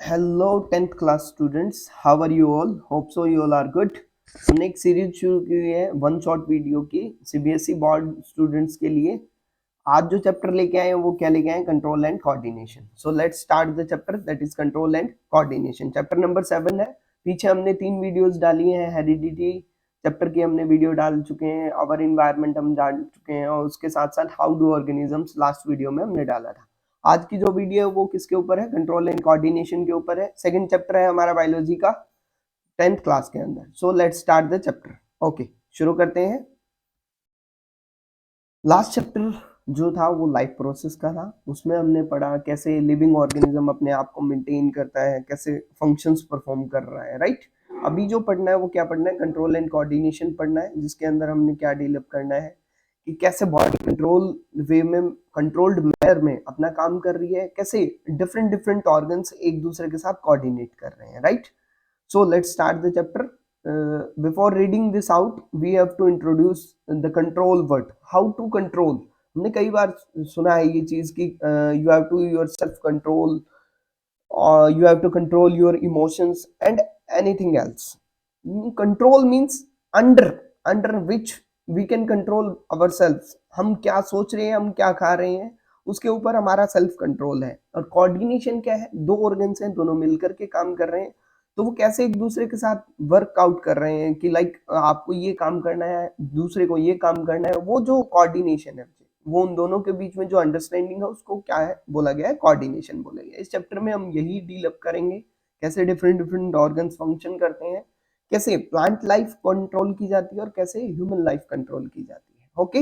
Hello 10th class students, how are you all? Hope so you all are good. हमने एक series शुरू की है वन शॉट वीडियो की सीबीएसई बोर्ड स्टूडेंट्स के लिए। आज जो चैप्टर लेके आए हैं वो क्या लेके आए हैं? Control and coordination. So let's start the chapter that is control and coordination. Chapter number 7 है। पीछे हमने 3 वीडियोस डाली हैं। हेरिडिटी चैप्टर की हमने वीडियो डाल चुके हैं, अवर इन्वायरमेंट हम डाल चुके हैं, और उसके साथ साथ how do organisms last video में हमने डाला था। आज की जो वीडियो है वो किसके ऊपर है? कंट्रोल एंड कोऑर्डिनेशन के ऊपर है। सेकंड चैप्टर है हमारा बायोलॉजी का 10th क्लास के अंदर। So let's start the chapter. Okay, शुरू करते हैं। लास्ट चैप्टर जो था वो लाइफ प्रोसेस का था। उसमें हमने पढ़ा कैसे लिविंग ऑर्गेनिज्म अपने आप को मेंटेन करता है, कैसे फंक्शंस परफॉर्म कर रहा है, राइट। अभी जो पढ़ना है वो क्या पढ़ना है? कंट्रोल एंड कोऑर्डिनेशन पढ़ना है, जिसके अंदर हमने क्या डेवलप करना है कि कैसे बॉडी कंट्रोल वे में, कंट्रोल्ड मैनर में अपना काम कर रही है, कैसे डिफरेंट डिफरेंट ऑर्गन्स एक दूसरे के साथ कोऑर्डिनेट कर रहे हैं, right. So let's start the chapter. Before reading this out, we have to introduce the control word. How to control? हमने कई बार सुना है ये चीज कि you have to your self control, or you have to control your emotions and anything else. Control means under which we can control ourselves. हम क्या सोच रहे हैं, हम क्या खा रहे हैं, उसके ऊपर हमारा सेल्फ कंट्रोल है। और कोऑर्डिनेशन क्या है? दो ऑर्गन्स हैं, दोनों मिलकर के काम कर रहे हैं, तो वो कैसे एक दूसरे के साथ वर्कआउट कर रहे हैं कि लाइक आपको ये काम करना है, दूसरे को ये काम करना है, वो जो कोऑर्डिनेशन है, वो उन दोनों के बीच में जो अंडरस्टैंडिंग है उसको क्या है बोला गया है? कोऑर्डिनेशन बोला गया है। इस चैप्टर में हम यही डील अप करेंगे, कैसे डिफरेंट डिफरेंट ऑर्गन्स फंक्शन करते हैं, कैसे प्लांट लाइफ कंट्रोल की जाती है और कैसे ह्यूमन लाइफ कंट्रोल की जाती है। Okay,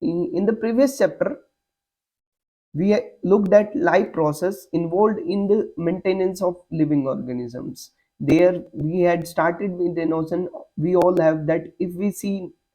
in the previous chapter we looked at life process involved in the maintenance of living organisms. There we had started with the notion we all have that if we see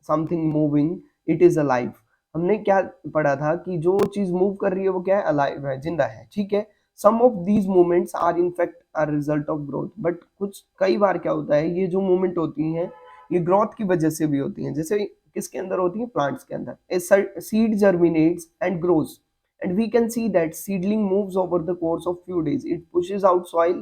something moving, it is alive. हमने क्या पढ़ा था कि जो चीज move कर रही है वो क्या है? अलाइव है, जिंदा है, ठीक है। Some of these movements are in fact are result of growth, but कुछ कई बार क्या होता है, ये जो मूवमेंट होती हैं ये ग्रोथ की वजह से भी होती हैं। जैसे किसके अंदर होती है? प्लांट्स के अंदर। A seed germinates and grows, and we can see that seedling moves over the course of few days. It pushes out soil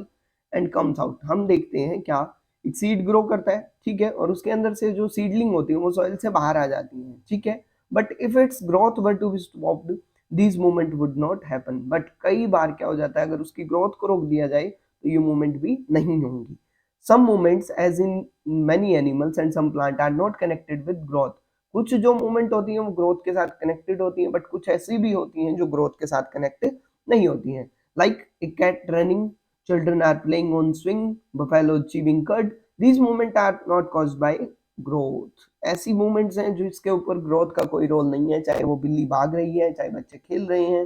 and comes out. हम देखते हैं क्या, एक सीड ग्रो करता है, ठीक है, और उसके अंदर से जो सीडलिंग होती है वो सॉइल से बाहर आ जाती है, ठीक है। But if it's growth were to be stopped, this movement would not happen. But कई बार क्या हो जाता है, अगर उसकी ग्रोथ को रोक दिया जाए तो ये मूवमेंट भी नहीं होंगी। some movements as in many animals and some plant are not connected with growth. कुछ जो मूवमेंट होती हैं वो ग्रोथ के साथ कनेक्टेड होती हैं, बट कुछ ऐसी भी होती हैं जो ग्रोथ के साथ कनेक्टेड नहीं होती हैं। Like a cat running, children are playing on swing, buffalo chewing curd, these movement are not caused by growth. ऐसी मूवमेंट्स हैं जो इसके ऊपर ग्रोथ का कोई रोल नहीं है, चाहे वो बिल्ली भाग रही है, चाहे बच्चे खेल रहे हैं,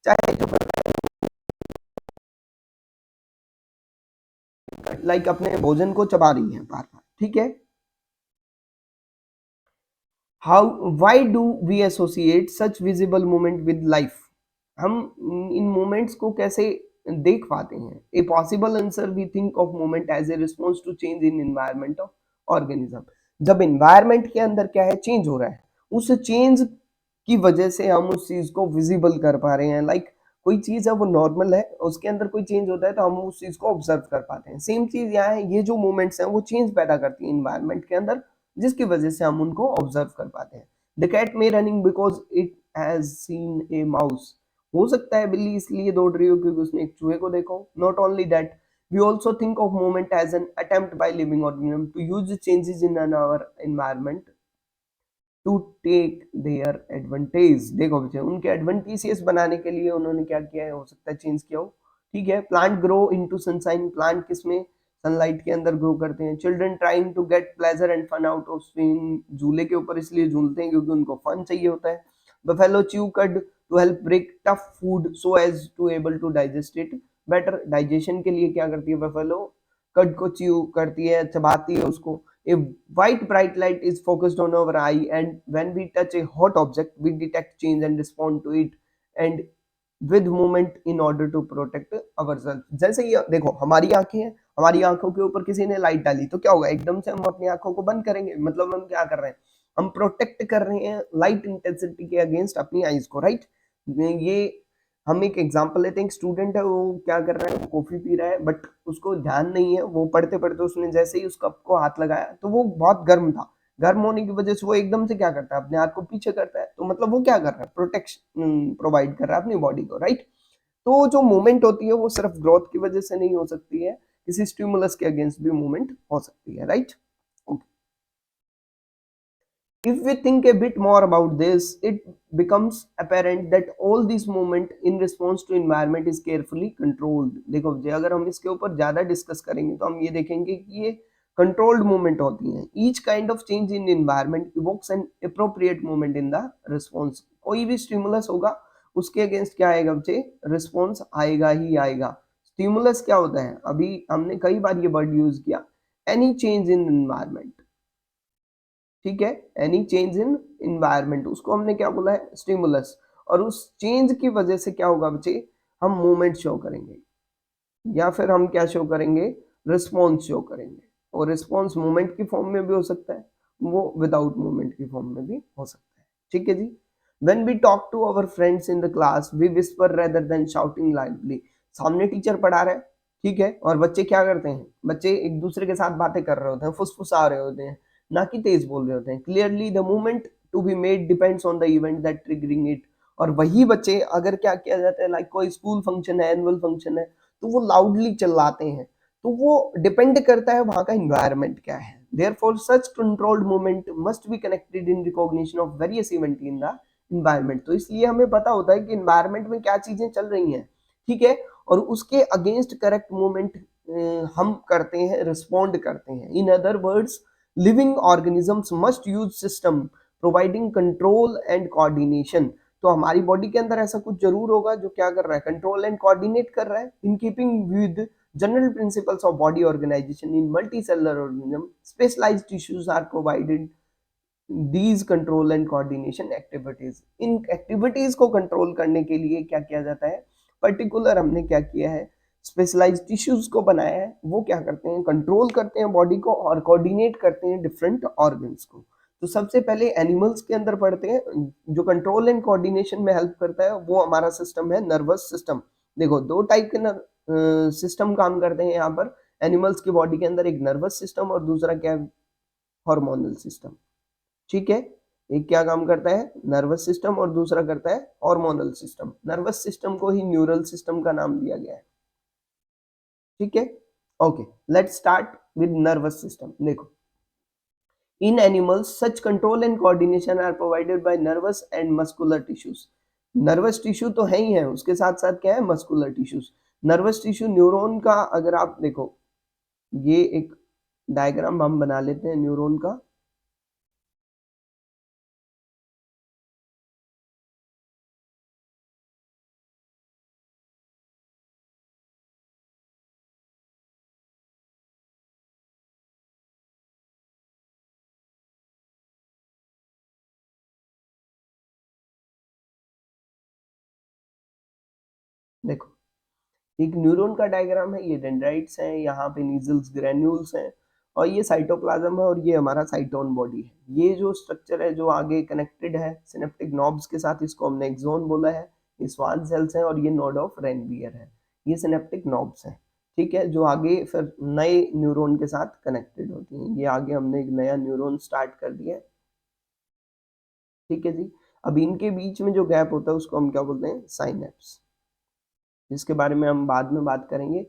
चाहे जो लाइक अपने भोजन को चबा रही है बार बार, ठीक है। How why do we associate such visible moment with life? हम इन मोमेंट्स को कैसे देख पाते हैं? A possible answer, we think of moment as a response to change in environment of organism. जब एनवायरमेंट के अंदर क्या है, चेंज हो रहा है, उस चेंज की वजह से हम उस चीज को विजिबल कर पा रहे हैं। लाइक कोई चीज है वो नॉर्मल है, उसके अंदर कोई चेंज होता है तो हम उस चीज को ऑब्जर्व कर पाते हैं। सेम चीज यहाँ है, ये जो मोमेंट्स हैं वो चेंज पैदा करती है इन्वायरमेंट के अंदर, जिसकी वजह से हम उनको ऑब्जर्व कर पाते हैं। The cat may running because it has seen a mouse. हो सकता है बिल्ली इसलिए दौड़ रही हो क्योंकि उसने एक चूहे को देखा हो। Not only that, we also think of movement as an attempt by living organism to use the changes in our environment to take their advantage. देखो बच्चे, उनके एडवांटेजेस बनाने के लिए उन्होंने क्या किया है, हो सकता है चेंज किया हो, ठीक है। Plant grow into sunshine, plant किसमें? सनलाइट के अंदर ग्रो करते हैं। Children trying to get pleasure and fun out of swing, झूले के ऊपर इसलिए झूलते हैं क्योंकि उनको फन चाहिए होता है। Buffalo chew cud to help break tough food so as to able to digest it better. Digestion के लिए क्या करती है बफेलो? कड को च्यू करती है, चबाती है उसको। A white bright light is focused on our eye, and when we touch a hot object, we detect change and respond to it, and with movement in order to protect ourselves. जैसे ये देखो, हमारी आंखें हैं, हमारी आंखों के ऊपर किसी ने लाइट डाली तो क्या होगा? एकदम से हम अपनी आंखों को बंद करेंगे, मतलब हम क्या कर रहे हैं? हम प्रोटेक्ट कर रहे हैं लाइट इंटेंसिटी के अगेंस्ट अपनी आईज को, राइट। ये हम एक एग्जांपल लेते हैं, एक स्टूडेंट है, वो क्या कर रहा है, वो कॉफी पी रहा है, बट उसको ध्यान नहीं है, वो पढ़ते पढ़ते उसने जैसे ही उस कप को हाथ लगाया तो वो बहुत गर्म था, गर्म होने की वजह से वो एकदम से क्या करता है, अपने हाथ को पीछे करता है, तो मतलब वो क्या कर रहा है, प्रोटेक्शन प्रोवाइड कर रहा है अपनी बॉडी को, राइट। तो जो मूवमेंट होती है वो सिर्फ ग्रोथ की वजह से नहीं हो सकती है, किसी स्टिमुलस के अगेंस्ट भी मूवमेंट हो सकती है, right. If we think a bit more about this, it becomes apparent that all this movement in response to environment is carefully controlled. देखो जी, अगर हम इसके ऊपर ज्यादा डिस्कस करेंगे तो हम ये देखेंगे कि ये कंट्रोल्ड मूवमेंट होती हैं. Each kind of change in environment evokes an appropriate movement in the response. कोई भी स्टिमुलस होगा उसके अगेंस्ट क्या आएगा बच्चे, रिस्पॉन्स आएगा ही आएगा. स्टिमुलस क्या होता है, अभी हमने कई बार ये वर्ड यूज किया, एनी चेंज इन एनवायरनमेंट, ठीक है, एनी चेंज इन इन्वायरमेंट, उसको हमने क्या बोला है, स्टिमुलस. और उस चेंज की वजह से क्या होगा बच्चे, हम मूवमेंट शो करेंगे या फिर हम क्या शो करेंगे, रिस्पॉन्स शो करेंगे. और रिस्पॉन्स मूवमेंट की फॉर्म में भी हो सकता है, वो विदाउट मूवमेंट की फॉर्म में भी हो सकता है, ठीक है जी. When we talk to our friends in the class, we whisper rather than shouting loudly. सामने टीचर पढ़ा रहा है, ठीक है, और बच्चे क्या करते हैं, बच्चे एक दूसरे के साथ बातें कर रहे होते हैं, फुसफुसा रहे होते हैं, ना कि तेज बोल रहे होते हैं. Clearly the movement to be made depends on the event that triggering it. और वही बच्चे अगर क्या किया जाता है, लाइक कोई स्कूल फंक्शन है, एनुअल फंक्शन है, तो वो लाउडली चिल्लाते हैं, तो वो डिपेंड करता है वहां का इन्वायरमेंट क्या है. Therefore, such controlled movement must be connected in recognition of various event in the environment. तो इसलिए हमें पता होता है कि environment में क्या चीजें चल रही हैं, ठीक है, और उसके अगेंस्ट करेक्ट मूवमेंट हम करते हैं, रिस्पॉन्ड करते हैं. In other words, living organisms must use system providing control and coordination. तो हमारी बॉडी के अंदर ऐसा कुछ जरूर होगा जो क्या कर रहा है, कंट्रोल एंड कोऑर्डिनेट कर रहा है, in keeping with general principles of body organization. In multicellular organism, specialized tissues are provided these control and coordination activities. In activities को control करने के लिए क्या किया जाता है, particular हमने क्या किया है, स्पेशलाइज्ड टिश्यूज को बनाया है, वो क्या करते हैं, कंट्रोल करते हैं बॉडी को और कोऑर्डिनेट करते हैं डिफरेंट ऑर्गन्स को. तो सबसे पहले एनिमल्स के अंदर पढ़ते हैं, जो कंट्रोल एंड कोऑर्डिनेशन में हेल्प करता है वो हमारा सिस्टम है नर्वस सिस्टम. देखो दो टाइप के सिस्टम काम करते हैं यहाँ पर एनिमल्स की बॉडी के अंदर, एक नर्वस सिस्टम और दूसरा क्या है, हार्मोनल सिस्टम, ठीक है. एक क्या काम करता है, नर्वस सिस्टम, और दूसरा करता है हार्मोनल सिस्टम. नर्वस सिस्टम को ही न्यूरल सिस्टम का नाम दिया गया है, ठीक है. Okay, let's start with nervous system. देखो, in animals such control and coordination are provided by nervous and muscular tissues. Nervous tissue तो है ही है, उसके साथ साथ क्या है, muscular tissues. Nervous tissue neuron का, अगर आप देखो, ये एक डायग्राम हम बना लेते हैं न्यूरॉन का. देखो, एक न्यूरॉन का डायग्राम है, ये डेंड्राइट्स हैं, यहाँ पे नीजल्स ग्रेन्यूल्स हैं, और ये साइटोप्लाज्म है, और ये हमारा साइटोन बॉडी है. ये जो स्ट्रक्चर है जो आगे कनेक्टेड है सिनेप्टिक नॉब्स के साथ, इसको हमने एक्सोन बोला है. ये स्वान सेल्स हैं और ये नोड ऑफ रेनवियर है, ये सिनेप्टिक नॉब्स हैं, ठीक है, जो आगे फिर नए न्यूरॉन के साथ कनेक्टेड होती हैं. ये आगे हमने एक नया न्यूरॉन स्टार्ट कर दिया है, ठीक है जी. अब इनके बीच में जो गैप होता है उसको हम क्या बोलते हैं, साइनेप्स, जिसके बारे में हम बाद में बात करेंगे.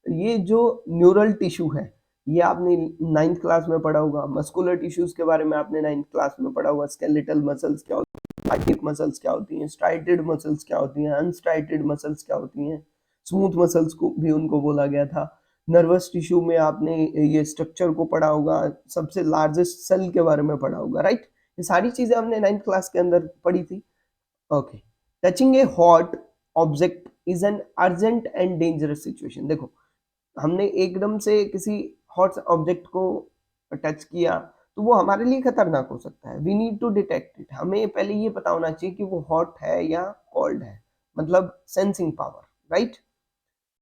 ये जो न्यूरल टिश्यू है, ये आपने नाइन्थ क्लास में पढ़ा होगा. मस्कुलर टिश्यूज के बारे में आपने नाइन्थ क्लास में पढ़ा होगा. स्केलेटल मसल्स क्या होती हैं, कार्डियक मसल्स क्या होती हैं, स्ट्राइटेड मसल्स क्या होती हैं, अनस्ट्राइटेड मसल्स क्या होती हैं, स्मूथ मसल्स को भी उनको बोला गया था. नर्वस टिश्यू में आपने ये स्ट्रक्चर को पढ़ा होगा, सबसे लार्जेस्ट सेल के बारे में पढ़ा होगा, राइट. ये सारी चीजें हमने नाइन्थ क्लास के अंदर पढ़ी थी. Okay, touching a hot object is an urgent and dangerous situation. देखो, हमने एकदम से किसी हॉट ऑब्जेक्ट को टच किया तो वो हमारे लिए खतरनाक हो सकता है. We need to detect it. हमें पहले ये पता होना चाहिए कि वो हॉट है या कोल्ड है, मतलब sensing power, right.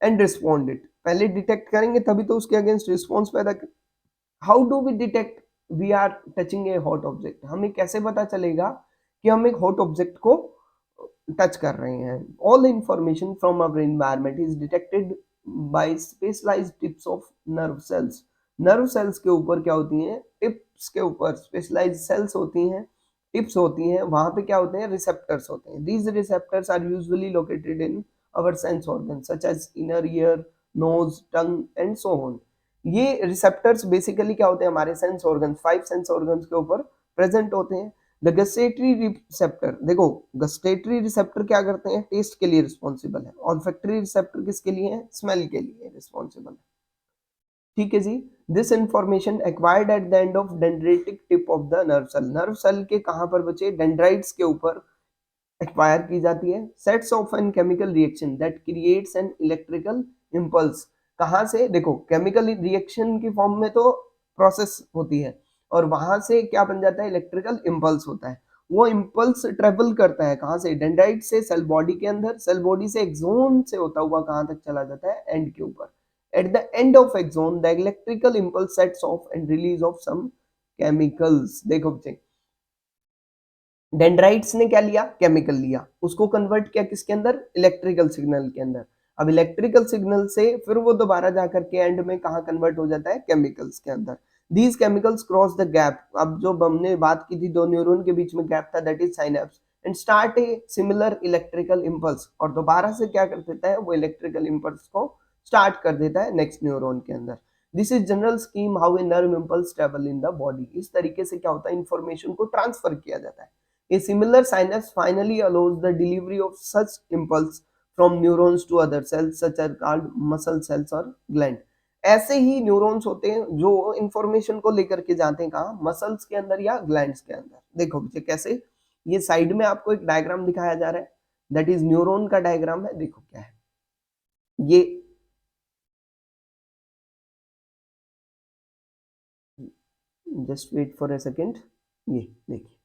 And respond it, पहले डिटेक्ट करेंगे तभी तो उसके अगेंस्ट रिस्पॉन्स पैदा कर. How do we detect we are touching a hot object. हमें कैसे पता चलेगा कि हम एक हॉट ऑब्जेक्ट को टच कर रहे हैं। All information from our environment is detected by specialised tips of nerve cells. Nerve cells के ऊपर क्या होती हैं, टिप्स के ऊपर स्पेशलाइज्ड सेल्स होती हैं, टिप्स होती हैं, वहां पे क्या होते हैं, रिसेप्टर्स होते हैं। These receptors are usually located in our sense organ such as inner ear, nose, tongue and so on. ये रिसेप्टर्स बेसिकली क्या होते हैं, हमारे सेंस ऑर्गन, 5 सेंस ऑर्गन्स के ऊपर प्रेजेंट होते हैं। द गस्टेटरी रिसेप्टर, देखो गस्टेटरी रिसेप्टर क्या करते हैं, टेस्ट के लिए रिस्पॉन्सिबल है। ऑल्फैक्टरी रिसेप्टर किसके लिए है, स्मेल के लिए रिस्पॉन्सिबल है। ठीक है जी। This information acquired at the end of dendritic tip of the nerve cell. Nerve cell के कहां पर बचे, डेंड्राइट्स के ऊपर एक्वायर की जाती है। Sets off an chemical reaction that creates an electrical impulse. कहां से, देखो केमिकल रिएक्शन की फॉर्म में तो प्रोसेस होती है, और वहां से क्या बन जाता है, इलेक्ट्रिकल इंपल्स होता है। वो इंपल्स ट्रेवल करता है कहां से, डेंड्राइट से सेल बॉडी के अंदर, सेल बॉडी से एक्सोन से होता हुआ कहां तक चला जाता है, एंड के ऊपर। At the end of axon the electrical impulse sets off and release of some chemicals. देखो बच्चे, डेंड्राइट्स ने क्या लिया, केमिकल लिया, उसको कन्वर्ट किया किसके अंदर, इलेक्ट्रिकल सिग्नल के अंदर। अब इलेक्ट्रिकल सिग्नल से फिर वो दोबारा जाकर के एंड में कहा कन्वर्ट हो जाता है, केमिकल्स के अंदर। These chemicals cross the gap. अब जो हमने बात की थी, दो न्यूरॉन के बीच में गैप था, that is synapse, and start a similar electrical impulse. और दोबारा से क्या कर देता है, वो इलेक्ट्रिकल इंपल्स को स्टार्ट कर देता है नेक्स्ट न्यूरॉन के अंदर। This is general scheme how a nerve impulse travel in the body. इस तरीके से क्या होता है, इंफॉर्मेशन को ट्रांसफर किया जाता है। A similar synapse finally allows the delivery of such impulse from neurons to other cells such as called muscle cells or gland। ऐसे ही न्यूरॉन्स होते हैं जो इंफॉर्मेशन को लेकर के जाते हैं कहाँ, मसल्स के अंदर या ग्लैंड्स के अंदर। देखो बच्चे कैसे, ये साइड में आपको एक डायग्राम दिखाया जा रहा है, दैट इज न्यूरॉन का डायग्राम है। देखो क्या है ये, just wait for a second. ये देखिए,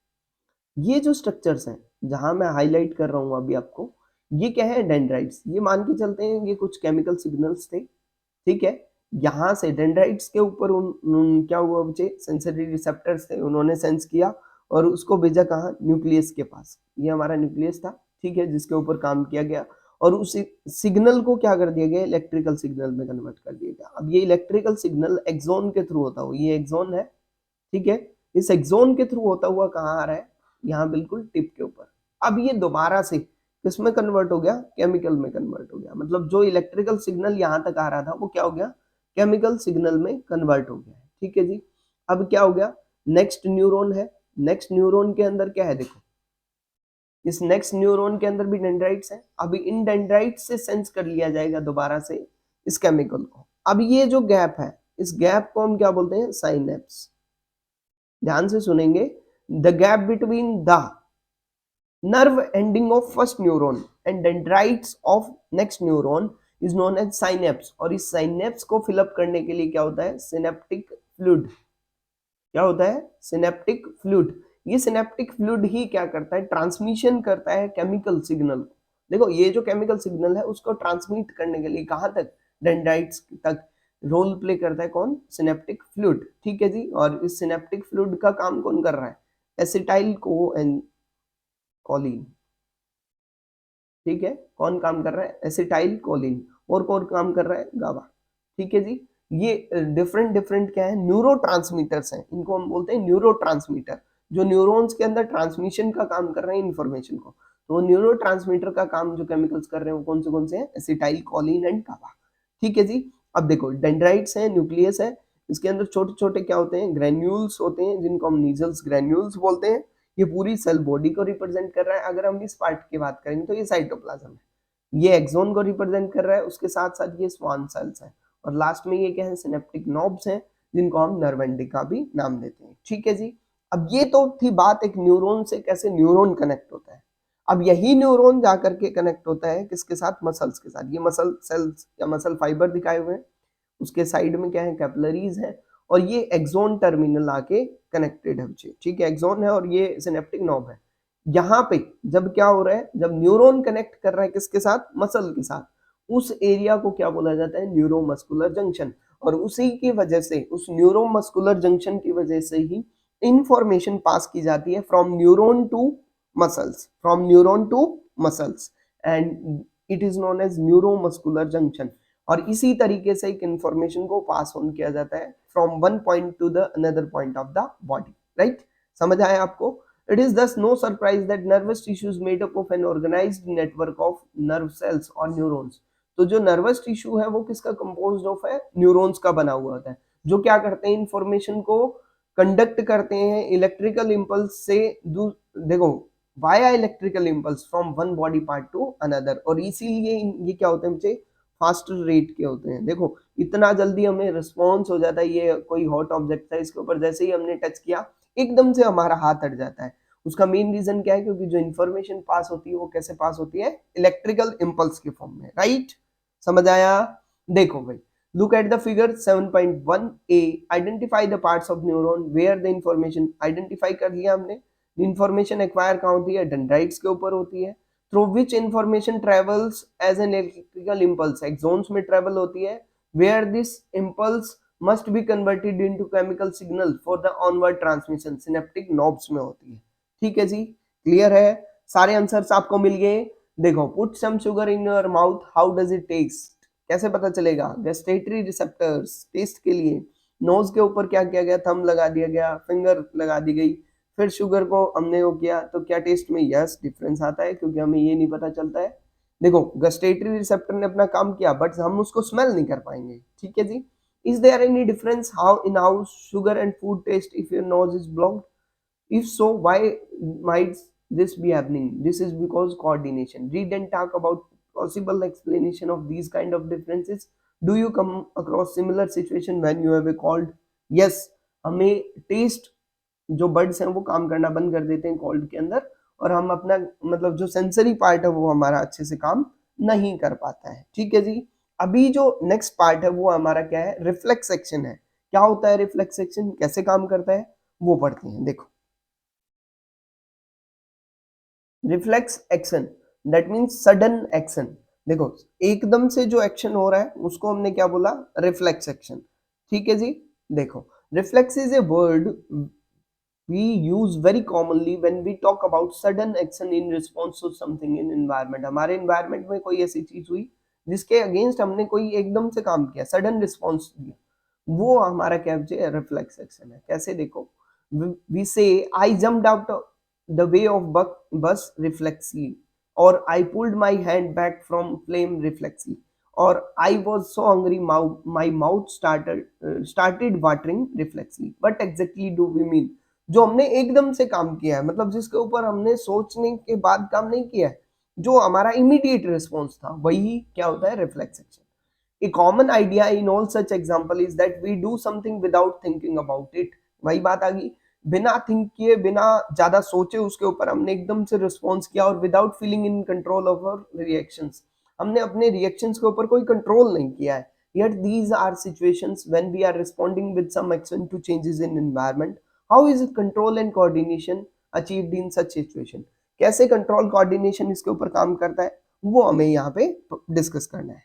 ये जो स्ट्रक्चर्स हैं जहां मैं हाईलाइट कर रहा हूं अभी आपको, ये क्या है, डेंड्राइट्स। ये मान के चलते हैं ये कुछ केमिकल सिग्नल्स थे, ठीक है। यहाँ से डेंड्राइट्स के ऊपर क्या हुआ बच्चे, सेंसरी रिसेप्टर्स थे, उन्होंने सेंस किया और उसको भेजा कहाँ, न्यूक्लियस के पास। ये हमारा न्यूक्लियस था, ठीक है, जिसके ऊपर काम किया गया, और उस सिग्नल को क्या कर दिया गया, इलेक्ट्रिकल सिग्नल में कन्वर्ट कर दिया गया। अब ये इलेक्ट्रिकल सिग्नल एक्सोन के थ्रू होता हुआ, ये एक्सोन है, ठीक है, इस एक्सोन के थ्रू होता हुआ कहाँ आ रहा है, यहाँ बिल्कुल टिप के ऊपर। अब ये दोबारा से किसमें कन्वर्ट हो गया, केमिकल में कन्वर्ट हो गया। मतलब जो इलेक्ट्रिकल सिग्नल यहाँ तक आ रहा था वो क्या हो गया, केमिकल सिग्नल में कन्वर्ट हो गया, ठीक है जी। अब क्या हो गया, नेक्स्ट न्यूरॉन है, नेक्स्ट न्यूरॉन के अंदर क्या है, देखो इस नेक्स्ट न्यूरॉन के अंदर भी डेंड्राइट्स है। अभी इन डेंड्राइट्स से सेंस कर लिया जाएगा दोबारा से इस केमिकल को। अब ये जो गैप है, इस गैप को हम क्या बोलते हैं, साइनेप्स। ध्यान से सुनेंगे, the gap between the nerve ending of first neuron and dendrites of next neuron is known as synapse। और इस synapse को फिलअप करने के लिए क्या होता है, सिनेप्टिक फ्लूइड। क्या होता है, सिनेप्टिक फ्लूइड। ये सिनेप्टिक फ्लूइड ही क्या करता है, ट्रांसमिशन करता है केमिकल सिग्नल। देखो ये जो केमिकल सिग्नल है उसको ट्रांसमिट करने के लिए कहां तक, डेंड्राइट्स तक रोल प्ले करता है कौन, सिनेप्टिक फ्लूइड, ठीक है जी। और इस सिनेप्टिक फ्लूइड का काम कौन कर रहा है, एसिटाइल को कोलिन, ठीक है, कौन काम कर रहा है, एसिटाइल कोलिन। और कौन काम कर रहा है, गाबा, ठीक है जी। ये डिफरेंट डिफरेंट क्या है, न्यूरोट्रांसमीटर्स हैं, इनको हम बोलते हैं न्यूरोट्रांसमीटर, जो न्यूरॉन्स के अंदर ट्रांसमिशन का काम कर रहे हैं इंफॉर्मेशन को। तो न्यूरोट्रांसमीटर का काम जो केमिकल्स कर रहे हैं वो कौन से हैं, एसिटाइल कोलिन एंड गाबा, ठीक है जी। अब देखो डेंड्राइट्स है, न्यूक्लियस है, इसके अंदर छोटे छोटे क्या होते हैं, ग्रेन्यूल्स होते हैं, जिनको हम नीजल्स ग्रेन्यूल्स बोलते हैं। ये पूरी सेल बॉडी को रिप्रेजेंट कर रहा है। अगर हम इस पार्ट की बात करेंगे तो ये साइटोप्लाज्म है, ये एक्सोन को रिप्रेजेंट कर रहा है, उसके साथ साथ ये स्वान सेल्स है, और लास्ट में ये क्या है, सिनेप्टिक नोब्स हैं, जिनको हम नर्व एंडिका भी नाम देते हैं, ठीक है जी। अब ये तो थी बात एक न्यूरॉन से कैसे न्यूरॉन कनेक्ट होता है। अब यही न्यूरॉन जाकर के कनेक्ट होता है किसके साथ, मसल्स के साथ। ये मसल सेल्स या मसल फाइबर दिखाए हुए हैं, उसके साइड में क्या है, कैपिलरीज है, और ये एक्सोन टर्मिनल आके कनेक्टेड है बच्चे, ठीक है, एक्सोन है और ये सिनेप्टिक नॉब है। यहाँ पे जब क्या हो रहा है, जब न्यूरॉन कनेक्ट कर रहा है किसके साथ, मसल के साथ, उस एरिया को क्या बोला जाता है, न्यूरोमस्कुलर जंक्शन। और उसी की वजह से, उस न्यूरोमस्कुलर जंक्शन की वजह से ही इंफॉर्मेशन पास की जाती है from neuron to muscles, from neuron to muscles and it is known as neuromuscular junction. और इसी तरीके से एक इंफॉर्मेशन को पास ऑन किया जाता है from one point two the another point of the body, right? समझ आया आपको? It is thus no surprise that nervous tissue is made up of an organized network of nerve cells और neurons। तो जो nervous tissue है वो किसका composed of है? न्यूरॉन्स का बना हुआ होता है, जो क्या करते हैं? इंफॉर्मेशन को कंडक्ट करते हैं इलेक्ट्रिकल इंपल्स से देखो via electrical impulse from one body part two another. और इसीलिए ये क्या होते हैं बच्चे? फास्टर रेट के होते हैं। देखो इतना जल्दी हमें रिस्पॉन्स हो जाता है, ये कोई हॉट ऑब्जेक्ट है इसके ऊपर जैसे ही हमने टच किया एकदम से हमारा हाथ हट जाता है। उसका मेन रीजन क्या है? क्योंकि जो इन्फॉर्मेशन पास होती है वो कैसे पास होती है? इलेक्ट्रिकल इंपल्स के फॉर्म में, राइट? समझ आया? देखो भाई, look at the figure 7.1a, identify the parts of neuron where the information identify कर लिया हमने। इंफॉर्मेशन एक्वायर कहाँ होती है? डेंड्राइट्स के ऊपर होती है। Through which information travels as an electrical impulse, axons में ट्रेवल होती है। Where this impulse must be converted into chemical signal for the onward transmission, synaptic knobs में होती है। ठीक है जी, क्लियर है? सारे आंसर्स आपको मिल गए। देखो, put some sugar in your mouth, how does it taste? कैसे पता चलेगा? गस्टेटरी रिसेप्टर्स, टेस्ट के लिए। नोज के ऊपर क्या किया गया? थंब लगा दिया गया, फिंगर लगा दी गई, फिर शुगर को हमने वो किया तो क्या टेस्ट में? यस, डिफरेंस आता है क्योंकि हमें ये नहीं पता चलता है। देखो गस्टेटरी रिसेप्टर ने अपना काम किया बट हम उसको स्मेल नहीं कर पाएंगे। ठीक है जी। Is there any difference how sugar and food taste if your nose is blocked? If so, why might this be happening? This is because coordination. Read and talk about possible explanation of these kind of differences. Do you come across similar situation when you have a cold? Yes, हमें test जो birds हैं वो काम करना बंद कर देते हैं कोल्ड के अंदर, और हम अपना मतलब जो सेंसरी पार्ट है वो हमारा अच्छे से काम नहीं कर पाता है। ठीक है जी। अभी जो नेक्स्ट पार्ट है वो हमारा क्या है? रिफ्लेक्स एक्शन है। क्या होता है रिफ्लेक्स एक्शन, कैसे काम करता है वो पढ़ते हैं। देखो, reflex action that means sudden action. देखो एकदम से जो एक्शन हो रहा है उसको हमने क्या बोला? Reflex action. ठीक है जी। देखो, reflex is a word we use very commonly when we talk about sudden action in response to something in environment। हमारे environment में कोई ऐसी चीज हुई जिसके अगेंस्ट हमने कोई एकदम से काम किया, सडन रिस्पॉन्स दिया, वो हमारा क्या है? रिफ्लेक्स एक्शन है। कैसे? देखो, we say I jumped out of the way of bus reflexly, or I pulled my hand back from flame reflexly, or I was so hungry my mouth started watering reflexly। What exactly do we mean? जो हमने एकदम से काम किया है, मतलब जिसके ऊपर हमने सोचने के बाद काम नहीं किया है, जो हमारा इमीडिएट रिस्पॉन्स था, वही क्या होता है? Reflex action. A common idea in all such example is that we do something without thinking about it। वही बात आ गई, बिना थिंक किए, बिना ज्यादा सोचे उसके ऊपर हमने एकदम से रिस्पॉन्स किया, और without feeling in control of our reactions, हमने अपने रिएक्शंस के ऊपर कोई कंट्रोल नहीं किया है। Yet these are situations when we are responding with some action to changes in environment। How is control and coordination achieved in such situation? कैसे control coordination इसके ऊपर काम करता है वो हमें यहाँ पे डिस्कस करना है।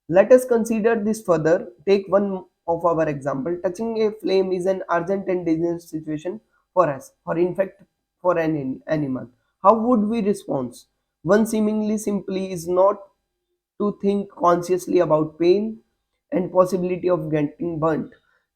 Let us consider this further. Take one of our example. Touching a flame is an urgent and dangerous situation for us, or in fact for an animal. How would we respond? One seemingly simply is not to think consciously about pain and possibility of getting burnt,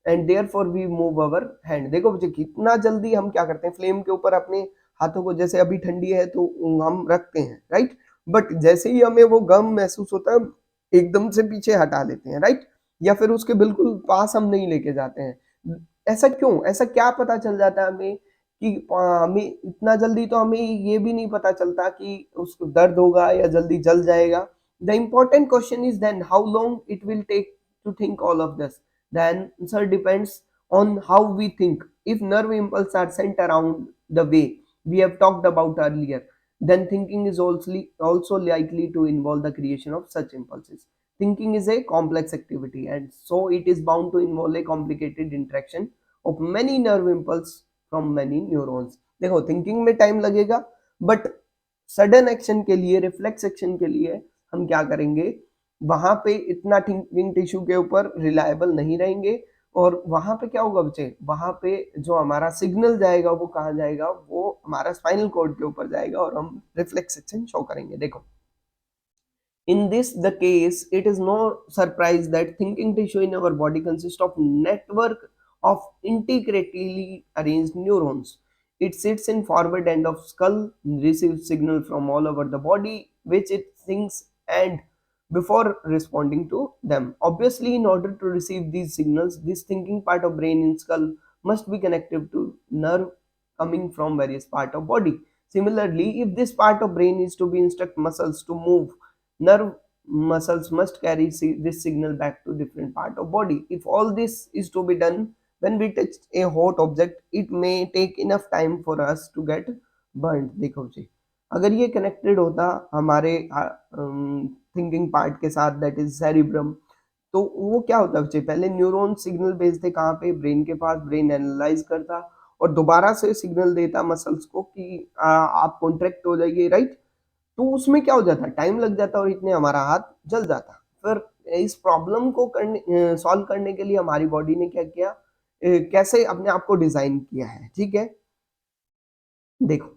and therefore we move our hand। देखो बच्चे कितना जल्दी हम क्या करते हैं? Flame के ऊपर अपने हाथों को, जैसे अभी ठंडी है तो हम रखते हैं, राइट? बट जैसे ही हमें वो गम महसूस होता है एकदम से पीछे हटा लेते हैं, राइट? या फिर उसके बिल्कुल पास हम नहीं लेके जाते हैं। ऐसा क्यों? ऐसा क्या पता चल जाता है हमें कि हमें इतना जल्दी? तो हमें ये भी नहीं पता चलता कि उसको दर्द होगा या जल्दी जल जाएगा। The important question is then how long it will take to think all of this? The answer depends on how we think. If nerve impulses are sent around the way we have talked about earlier, then thinking is also likely to involve the creation of such impulses। Thinking is a complex activity, and so it is bound to involve a complicated interaction of many nerve impulses from many neurons। देखो thinking में time लगेगा, but sudden action के लिए, reflex action के लिए हम क्या करेंगे? वहां पे इतना थिंकिंग टिश्यू के ऊपर रिलायबल नहीं रहेंगे, और वहां पे क्या होगा बच्चे, वहां पे जो हमारा सिग्नल जाएगा वो कहाँ जाएगा, वो हमारा स्पाइनल कॉर्ड के ऊपर जाएगा और हम रिफ्लेक्स एक्शन शो करेंगे। देखो in this the case, it is no surprise that thinking tissue in our body consists of network of intricately arranged neurons. It sits in forward end of skull, receives signal from all over the body, which it thinks and before responding to them. Obviously, in order to receive these signals, this thinking part of brain in skull must be connected to nerve coming from various part of body. Similarly, if this part of brain is to be instruct muscles to move, nerve muscles must carry this signal back to different part of body. If all this is to be done when we touch a hot object, it may take enough time for us to get burnt. देखो जी, अगर ये connected होता हमारे thinking part के साथ, that is cerebrum, तो वो क्या होता बच्चे, पहले न्यूरॉन सिग्नल भेजते कहाँ पे, ब्रेन के पास, ब्रेन एनालाइज करता और दोबारा से सिग्नल देता मसल्स को कि आप कॉन्ट्रैक्ट हो जाइए, राइट। तो उसमें क्या हो जाता, टाइम लग जाता और इतने हमारा हाथ जल जाता। फिर इस प्रॉब्लम को करने सॉल्व करने के लिए हमारी बॉडी ने क्या किया, कैसे अपने आप को डिजाइन किया है, ठीक है। देखो,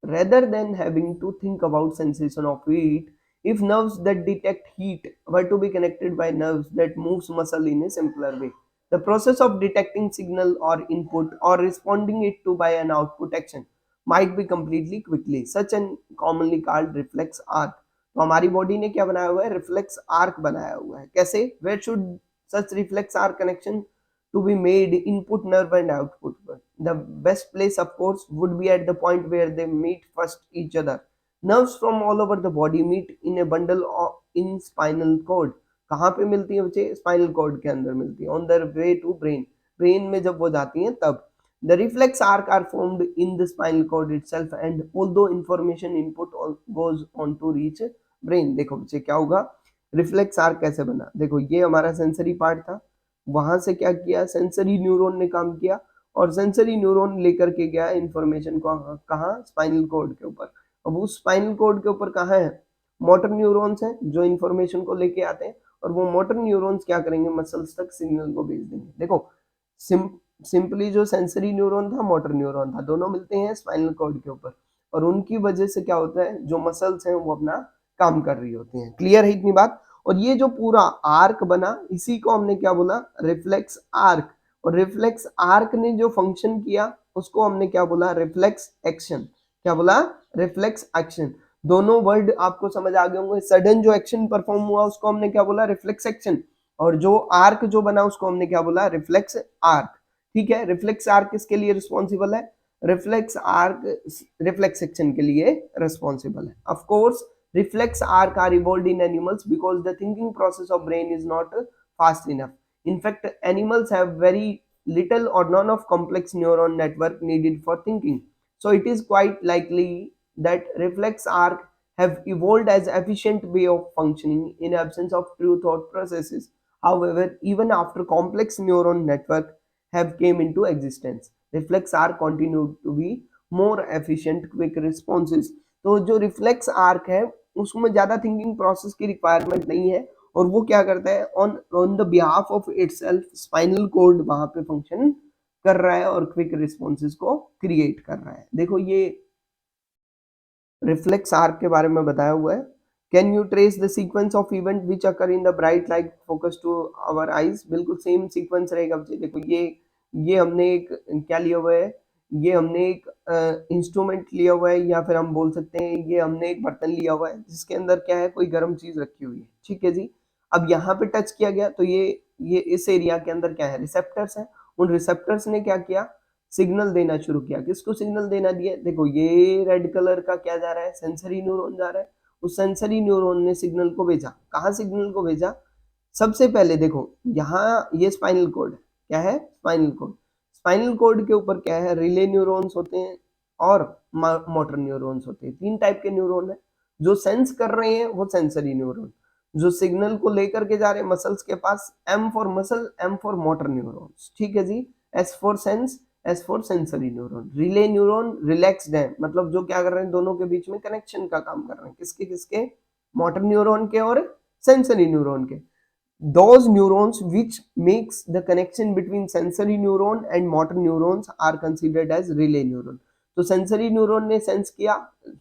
rather than having to think about sensation of heat, if nerves that detect heat were to be connected by nerves that moves muscle in a simpler way, the process of detecting signal or input or responding it to by an output action might be completely quickly, such an commonly called reflex arc. तो हमारी body ने क्या बनाया हुआ है, reflex arc बनाया हुआ है। कैसे, where should such reflex arc connection to be made, input nerve and output. The best place of course would be at the point where they meet first each other. Nerves from all over the body meet in a bundle in spinal cord. कहाँ पे मिलती है बच्चे, spinal cord के अंदर मिलती है, on the way to brain, brain में जब वो जाती हैं तब। The reflex arc are formed in the spinal cord itself and although information input goes on to reach brain। देखो बच्चे क्या होगा, रिफ्लेक्स आर्क कैसे बना, देखो ये हमारा सेंसरी पार्ट था, वहां से क्या किया, सेंसरी न्यूरॉन ने काम किया और सेंसरी न्यूरॉन लेकर के गया इंफॉर्मेशन को कहाँ, स्पाइनल कॉर्ड के ऊपर। अब उस स्पाइनल कॉर्ड के ऊपर कहाँ है, मोटर न्यूरॉन्स हैं जो इंफॉर्मेशन को लेके आते हैं और वो मोटर न्यूरॉन्स क्या करेंगे, मसल्स तक सिग्नल को भेज देंगे। देखो सिंपली जो सेंसरी न्यूरॉन था, मोटर न्यूरॉन था, दोनों मिलते हैं स्पाइनल कॉर्ड के ऊपर और उनकी वजह से क्या होता है, जो मसल्स हैं वो अपना काम कर रही होती हैं। क्लियर है इतनी बात। और ये जो पूरा आर्क बना, इसी को हमने क्या बोला, रिफ्लेक्स आर्क। और रिफ्लेक्स आर्क ने जो फंक्शन किया उसको हमने क्या बोला, रिफ्लेक्स एक्शन। क्या बोला, रिफ्लेक्स एक्शन। दोनों वर्ड आपको समझ आ गए होंगे। सडन जो एक्शन परफॉर्म हुआ उसको हमने क्या बोला, रिफ्लेक्स एक्शन, और जो आर्क जो बना उसको हमने क्या बोला, रिफ्लेक्स आर्क। ठीक है, रिफ्लेक्स आर्क किसके लिए रिस्पॉन्सिबल है, रिफ्लेक्स आर्क रिफ्लेक्स एक्शन के लिए रिस्पॉन्सिबल है। Of course reflex arc are evolved in animals because the thinking process of brain is not fast enough. In fact, animals have very little or none of complex neuron network needed for thinking. So it is quite likely that reflex arc have evolved as efficient way of functioning in absence of true thought processes. However, even after complex neuron network have came into existence, reflex arc continued to be more efficient quick responses. तो जो reflex arc है उसमें ज्यादा thinking process की requirement नहीं है और वो क्या करता है, on on the behalf of itself spinal cord वहां पे फंक्शन कर रहा है और क्विक रिस्पॉन्सेज को क्रिएट कर रहा है। देखो ये रिफ्लेक्स आर्क के बारे में बताया हुआ है। Can you trace the sequence of event which occur in the bright light focus to our eyes. बिल्कुल सेम सीक्वेंस रहेगा। देखो ये हमने एक क्या लिया हुआ है, ये हमने एक इंस्ट्रूमेंट लिया हुआ है या फिर हम बोल सकते हैं ये हमने एक बर्तन लिया हुआ है जिसके अंदर क्या है, कोई गर्म चीज रखी हुई है। ठीक है जी। अब यहाँ पे टच किया गया तो ये इस एरिया के अंदर क्या है, रिसेप्टर्स है। उन रिसेप्टर्स ने क्या किया, सिग्नल देना शुरू किया। किसको सिग्नल देना दिया, देखो ये रेड कलर का क्या जा रहा है, सेंसरी न्यूरॉन जा रहा है। उस सेंसरी न्यूरॉन ने सिग्नल को भेजा, कहाँ सिग्नल को भेजा, सबसे पहले देखो यहाँ ये स्पाइनल कोड क्या है, स्पाइनल कोड। स्पाइनल कोड के ऊपर क्या है, रिले न्यूरॉन्स होते हैं और मोटर न्यूरॉन्स होते हैं। तीन टाइप के न्यूरॉन है। जो सेंस कर रहे हैं वो सेंसरी न्यूरॉन, जो सिग्नल को लेकर के जा रहे हैं मसल्स के पास, M for muscle, M for motor neurons. ठीक है जी। S for sense, S for sensory neuron. Relay neuron relaxed है, मतलब जो क्या कर रहे हैं, दोनों के बीच में कनेक्शन का काम कर रहे हैं। किसके किसके, मोटर न्यूरॉन के और सेंसरी न्यूरॉन के। those neurons which makes the connection between sensory neuron and motor neurons are considered as relay neuron. तो सेंसरी न्यूरॉन ने सेंस किया,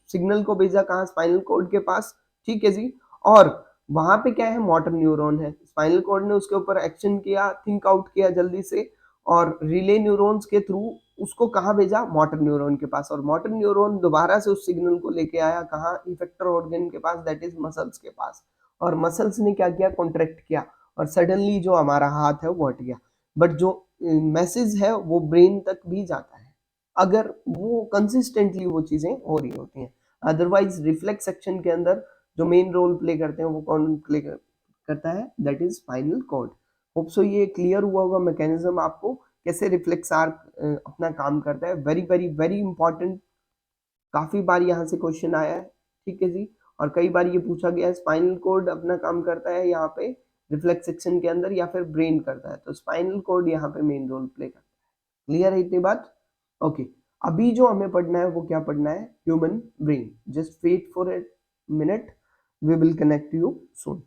सिग्नल को भेजा कहाँ, स्पाइनल कॉर्ड के पास, ठीक है जी, और वहां पे क्या है, मोटर न्यूरॉन है, स्पाइनल कॉर्ड ने उसके ऊपर एक्शन किया, थिंक आउट किया जल्दी से, और रिले न्यूरॉन्स के थ्रू उसको कहाँ भेजा, मोटर न्यूरॉन के पास, और मोटर न्यूरॉन दोबारा से उस सिग्नल को लेके आया कहाँ, इफेक्टर ऑर्गन के पास, दैट इज मसल्स के पास, और मसल्स ने क्या किया, कॉन्ट्रैक्ट किया, और सडनली जो हमारा हाथ है वो हट गया। बट जो मैसेज है वो ब्रेन तक भी जाता है अगर वो कंसिस्टेंटली वो चीजें हो रही होती हैं। अदरवाइज रिफ्लेक्स एक्शन के अंदर जो मेन रोल प्ले करते हैं वो कौन प्ले करता है, that is spinal cord. Hope so ये क्लियर हुआ होगा मैकेनिज्म आपको, कैसे रिफ्लेक्स आर्क अपना काम करता है। वेरी वेरी वेरी इंपॉर्टेंट, काफी बार यहाँ से क्वेश्चन आया है, ठीक है जी, और कई बार ये पूछा गया है स्पाइनल कॉर्ड अपना काम करता है यहाँ पे रिफ्लेक्स सेक्शन के अंदर या फिर ब्रेन करता है, तो स्पाइनल कॉर्ड यहाँ पे मेन रोल प्ले करता है। क्लियर है इतनी बात? ओके, अभी जो हमें पढ़ना है वो क्या पढ़ना है, human brain. Just wait for a minute, we will connect you soon.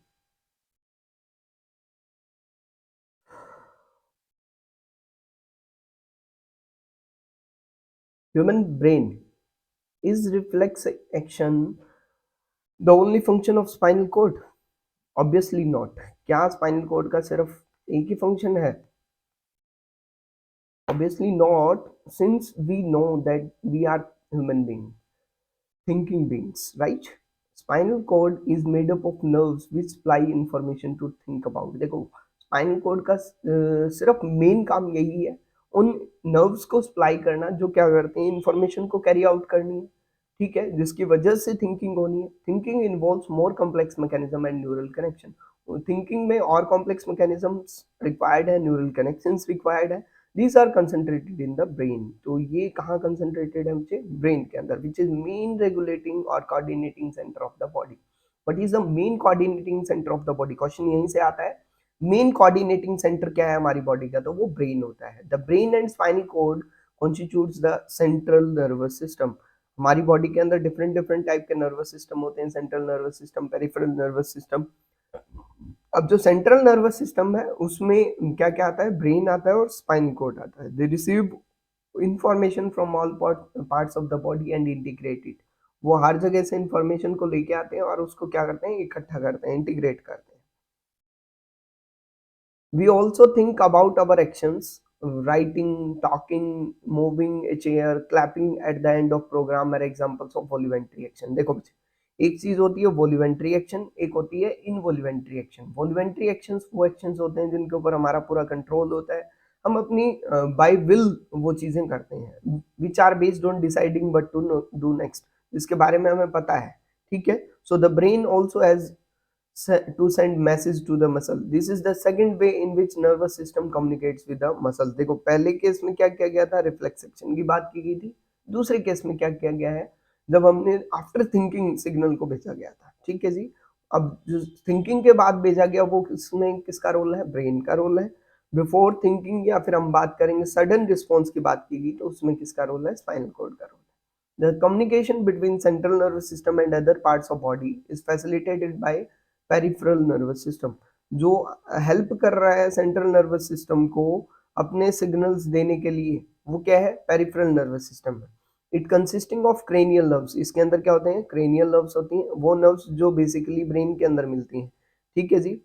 Human brain, is reflex action the only function of spinal cord? Obviously not. क्या स्पाइनल कॉर्ड का सिर्फ एक ही फंक्शन है? Obviously not, since we know that we are human beings, thinking beings, right? Spinal cord is made up of nerves which supply information to think about. देखो spinal cord का सिर्फ main काम यही है, उन नर्व्स को supply करना जो क्या करते हैं, इंफॉर्मेशन को कैरी आउट करनी है, ठीक है, जिसकी वजह से थिंकिंग होनी है। Thinking involves more complex mechanism and neural connection. Thinking में और कॉम्प्लेक्स मैकेनिज्म्स रिक्वायर्ड है, न्यूरल कनेक्शंस रिक्वायर्ड है। These are concentrated in the brain. तो ये कहाँ कंसंट्रेटेड है मुझे, ब्रेन के अंदर, विच इज मेन रेगुलेटिंग और coordinating centre of the body. What is the main coordinating centre of the body, question यहीं से आता है। मेन कोऑर्डिनेटिंग सेंटर क्या है हमारी बॉडी का, तो वो ब्रेन होता है। The brain and spinal cord constitutes the central nervous system. हमारी बॉडी के अंदर डिफरेंट डिफरेंट टाइप के नर्वस सिस्टम होते हैं, central nervous system, peripheral nervous system. अब जो सेंट्रल नर्वस सिस्टम है उसमें क्या क्या आता है, ब्रेन आता है और स्पाइनल कॉर्ड आता है। They receive information from all parts of the body and integrate it. वो हर जगह से इंफॉर्मेशन को लेके आते हैं और उसको क्या करते हैं, इकट्ठा करते हैं, इंटीग्रेट करते हैं। We also think about our actions, writing, talking, moving a chair, clapping at the end of program are examples of voluntary action। देखो बच्चे, एक चीज होती है वॉल्यूंट्री एक्शन, एक होती है इनवॉल्यूंट्री एक्शन। वॉल्यूंट्री एक्शंस वो एक्शंस होते हैं जिनके ऊपर हमारा पूरा कंट्रोल होता है, हम अपनी बाय विल वो चीजें करते हैं, which are based on deciding but to do next, जिसके बारे में हमें पता है, ठीक है। So the brain also has to send message to the muscle. This is the second way in which nervous system communicates with the muscle। देखो पहले केस में क्या किया गया था, रिफ्लेक्स एक्शन की बात की गई थी। दूसरे केस में क्या किया गया है, जब हमने आफ्टर थिंकिंग सिग्नल को भेजा गया था, ठीक है जी। अब जो थिंकिंग के बाद भेजा गया वो किसमें, किसका रोल है, ब्रेन का रोल है। बिफोर थिंकिंग या फिर हम बात करेंगे सडन रिस्पॉन्स की बात की गई तो उसमें किसका रोल है, स्पाइनल कॉर्ड का role. The communication between central nervous system and other parts of body is facilitated by peripheral nervous system. जो हेल्प कर रहा है सेंट्रल नर्वस सिस्टम को अपने सिग्नल्स देने के लिए, वो क्या है, पेरिफेरल नर्वस सिस्टम है। It consisting of cranial nerves. इसके अंदर क्या होते हैं, क्रेनियल नर्व्स होती हैं, वो नर्व्स जो बेसिकली ब्रेन के अंदर मिलती हैं, ठीक है जी।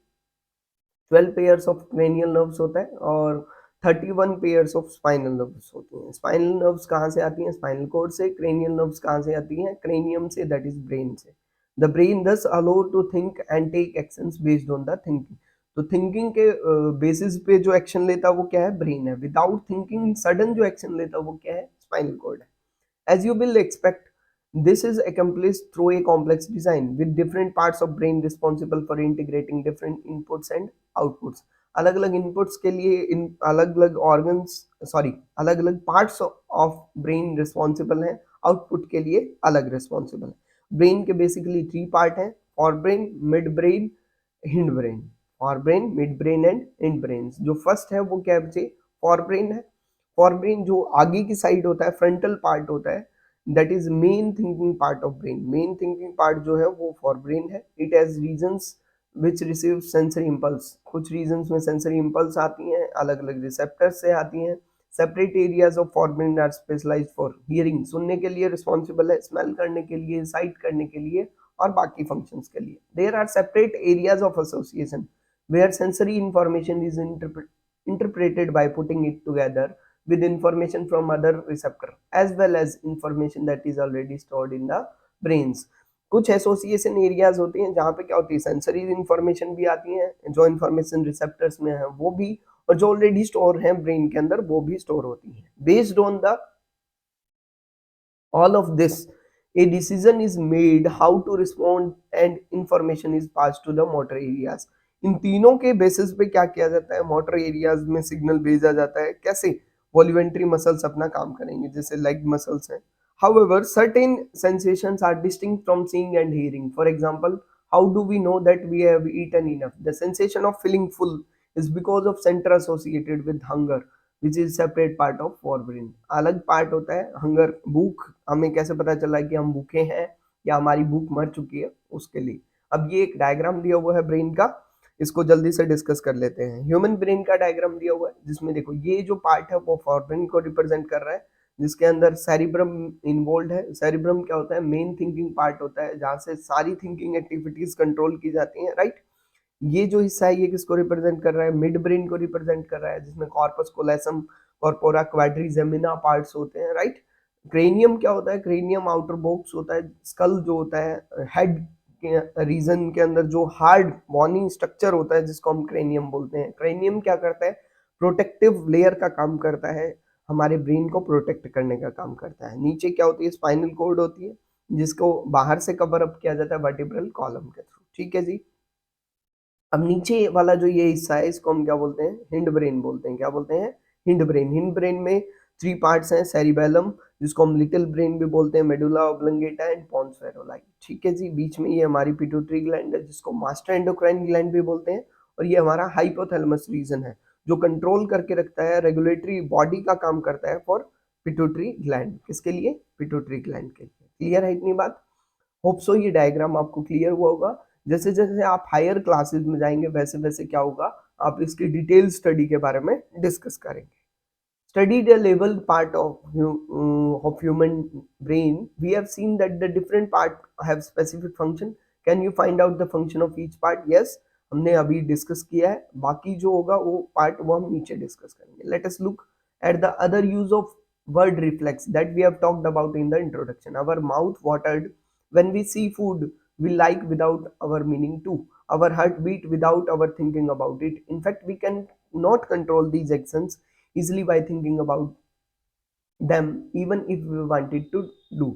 12 पेयर्स ऑफ क्रेनियल नर्व्स होता है और 31 पेयर्स ऑफ स्पाइनल नर्व्स होती हैं। स्पाइनल नर्व्स कहाँ से आती हैं, स्पाइनल कॉर्ड से। क्रेनियल नर्व्स कहाँ से आती हैं, क्रेनियम से, दैट इज ब्रेन से। The brain does allow to think and take actions based on the thinking. तो थिंकिंग के बेसिस पे जो एक्शन लेता है वो क्या है, ब्रेन है। विदाउट थिंकिंग सडन जो एक्शन लेता है वो क्या है, स्पाइनल कॉर्ड है। As you will expect, this is accomplished through a complex design with different parts of brain responsible for integrating different inputs and outputs। अलग अलग इनपुट्स के लिए इन अलग अलग ऑर्गन्स, सॉरी, अलग अलग पार्ट्स ऑफ ब्रेन रिस्पॉन्सिबल हैं, आउटपुट के लिए अलग रिस्पॉन्सिबल है। ब्रेन के बेसिकली 3 पार्ट हैं, for brain, mid brain, hind brain. For brain, mid brain and hind brain. जो फर्स्ट है वो क्या बचे, फॉर ब्रेन है। फॉर ब्रेन जो आगे की साइड होता है, फ्रंटल पार्ट होता है, that is main thinking part of brain. Main thinking part जो है वो फॉर ब्रेन है। It has regions which receive sensory impulse, कुछ रीजन्स में सेंसरी इम्पल्स आती हैं, अलग अलग रिसेप्टर्स से आती हैं। Separate areas of forebrain are specialised for hearing, सुनने के लिए रिस्पॉन्सिबल है, स्मेल करने के लिए, साइट करने के लिए और बाकी फंक्शंस के लिए। There are separate areas of association where sensory information is interpreted by putting it together with information from other receptor as well as information that is already stored in the brains। कुछ association areas होते हैं जहाँ पे क्या होती है, sensory information भी आती है, जो इंफॉर्मेशन रिसेप्टर्स में है वो भी, और जो ऑलरेडी स्टोर है ब्रेन के अंदर वो भी स्टोर होती है। Based on the all of this a decision is made how to respond and information is passed to the motor areas। इन तीनों के बेसिस पे क्या किया जाता है, मोटर एरियाज में सिग्नल भेजा जाता है। कैसे? वॉल्यूमेंट्री मसल्स अपना काम करेंगे, जैसे लेग मसल्स हैं। however certain sensations are distinct from seeing and hearing, for example how do we know that we have eaten enough? The sensation of feeling full is because of center associated with hunger which is separate part of forebrain. अलग part होता है hunger, भूख, हमें कैसे पता चला कि हम भूखे हैं या हमारी भूख मर चुकी है उसके लिए। अब ये एक डायग्राम दिया हुआ है ब्रेन का, इसको जल्दी से डिस्कस कर लेते हैं। ह्यूमन ब्रेन का डायग्राम दिया हुआ है जिसमें देखो ये जो पार्ट है वो फॉरब्रेन को रिप्रेजेंट कर रहा है, जिसके अंदर सेरिब्रम इन्वॉल्व है। सेरिब्रम क्या होता है, मेन थिंकिंग पार्ट होता है जहाँ से सारी थिंकिंग एक्टिविटीज कंट्रोल की जाती हैं, राइट। ये जो हिस्सा है ये किसको रिप्रेजेंट कर रहा है, मिड ब्रेन को रिप्रेजेंट कर रहा है, जिसमें corpus callosum, corpora quadrigemina parts होते हैं, राइट। क्रेनियम क्या होता है, क्रेनियम आउटर बॉक्स होता है। स्कल जो होता है हेड के रीजन के अंदर जो हार्ड बॉनी स्ट्रक्चर होता है जिसको हम क्रेनियम बोलते हैं। क्रेनियम क्या करता है, प्रोटेक्टिव लेयर का काम करता है, हमारे ब्रेन को प्रोटेक्ट करने का काम करता है। नीचे क्या होती है, स्पाइनल कॉर्ड होती है जिसको बाहर से कवर अप किया जाता है वर्टिब्रल कॉलम के थ्रू, ठीक है जी। अब नीचे वाला जो ये हिस्सा है इसको हम क्या बोलते हैं, हिंड ब्रेन बोलते हैं। क्या बोलते हैं, हिंड ब्रेन। हिंड ब्रेन में 3 पार्ट्स हैं, सेरिबेलम जिसको हम लिटिल ब्रेन भी बोलते हैं, मेडुला ऑब्लंगेटा एंड पोन्स फेरोलाई, ठीक है जी। बीच में ये हमारी पिट्यूटरी ग्लैंड है जिसको मास्टर एंडोक्राइन ग्लैंड भी बोलते हैं, और ये हमारा हाइपोथैलेमस रीजन है जो कंट्रोल करके रखता है, रेगुलेटरी बॉडी का काम करता है फॉर पिट्यूटरी ग्लैंड। किसके लिए, पिट्यूटरी ग्लैंड के लिए। क्लियर है इतनी बात? होप सो ये डायग्राम आपको क्लियर हुआ होगा। जैसे जैसे आप हायर क्लासेस में जाएंगे वैसे वैसे क्या होगा, आप इसकी डिटेल स्टडी के बारे में डिस्कस करेंगे। Study the level part of human brain. We have seen that the different part have specific function. Can you find out the function of each part? Yes, हमने अभी डिस्कस किया है, बाकी जो होगा वो पार्ट वो हम नीचे डिस्कस करेंगे। Let us look at the other use of word reflex that we have talked about in the introduction. Our mouth watered when we see food we like without our meaning to. Our heart beat without our thinking about it. In fact, we can not control these actions easily by thinking about them even if we wanted to do.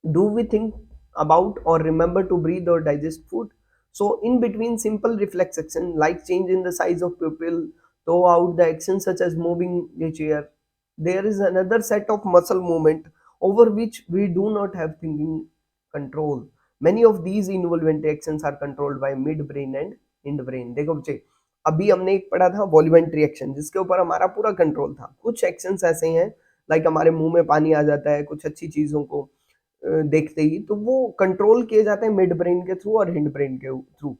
Do we think about or remember to breathe or digest food? So in between simple reflex action like change in the size of pupil, throughout the action such as moving a chair, there is another set of muscle movement over which we do not have thinking control. Many of these involuntary actions are controlled by midbrain and hindbrain। देखो बच्चे, अभी हमने एक पढ़ा था voluntary action जिसके ऊपर हमारा पूरा कंट्रोल था। कुछ एक्शंस ऐसे हैं लाइक हमारे मुंह में पानी आ जाता है कुछ अच्छी चीजों को देखते ही, तो वो कंट्रोल किए जाते हैं मिड ब्रेन के थ्रू और हिंड ब्रेन के थ्रू।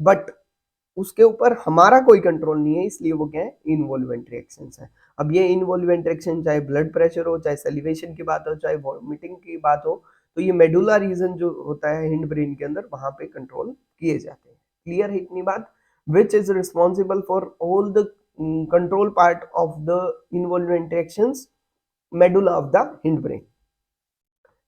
बट उसके ऊपर हमारा कोई कंट्रोल नहीं है, इसलिए वो क्या है, इनवॉल्वेंट्री एक्शंस है। अब ये इनवॉल्वेंट्री एक्शन चाहे ब्लड प्रेशर हो, चाहे सेलिवेशन की बात हो, चाहे वॉमिटिंग की बात हो, तो ये मेडुला रीजन जो होता है हिंड ब्रेन के अंदर वहां पे कंट्रोल किए जाते हैं। क्लियर है इतनी बात? Which is responsible for all the control part of the involuntary actions? medulla of the hindbrain.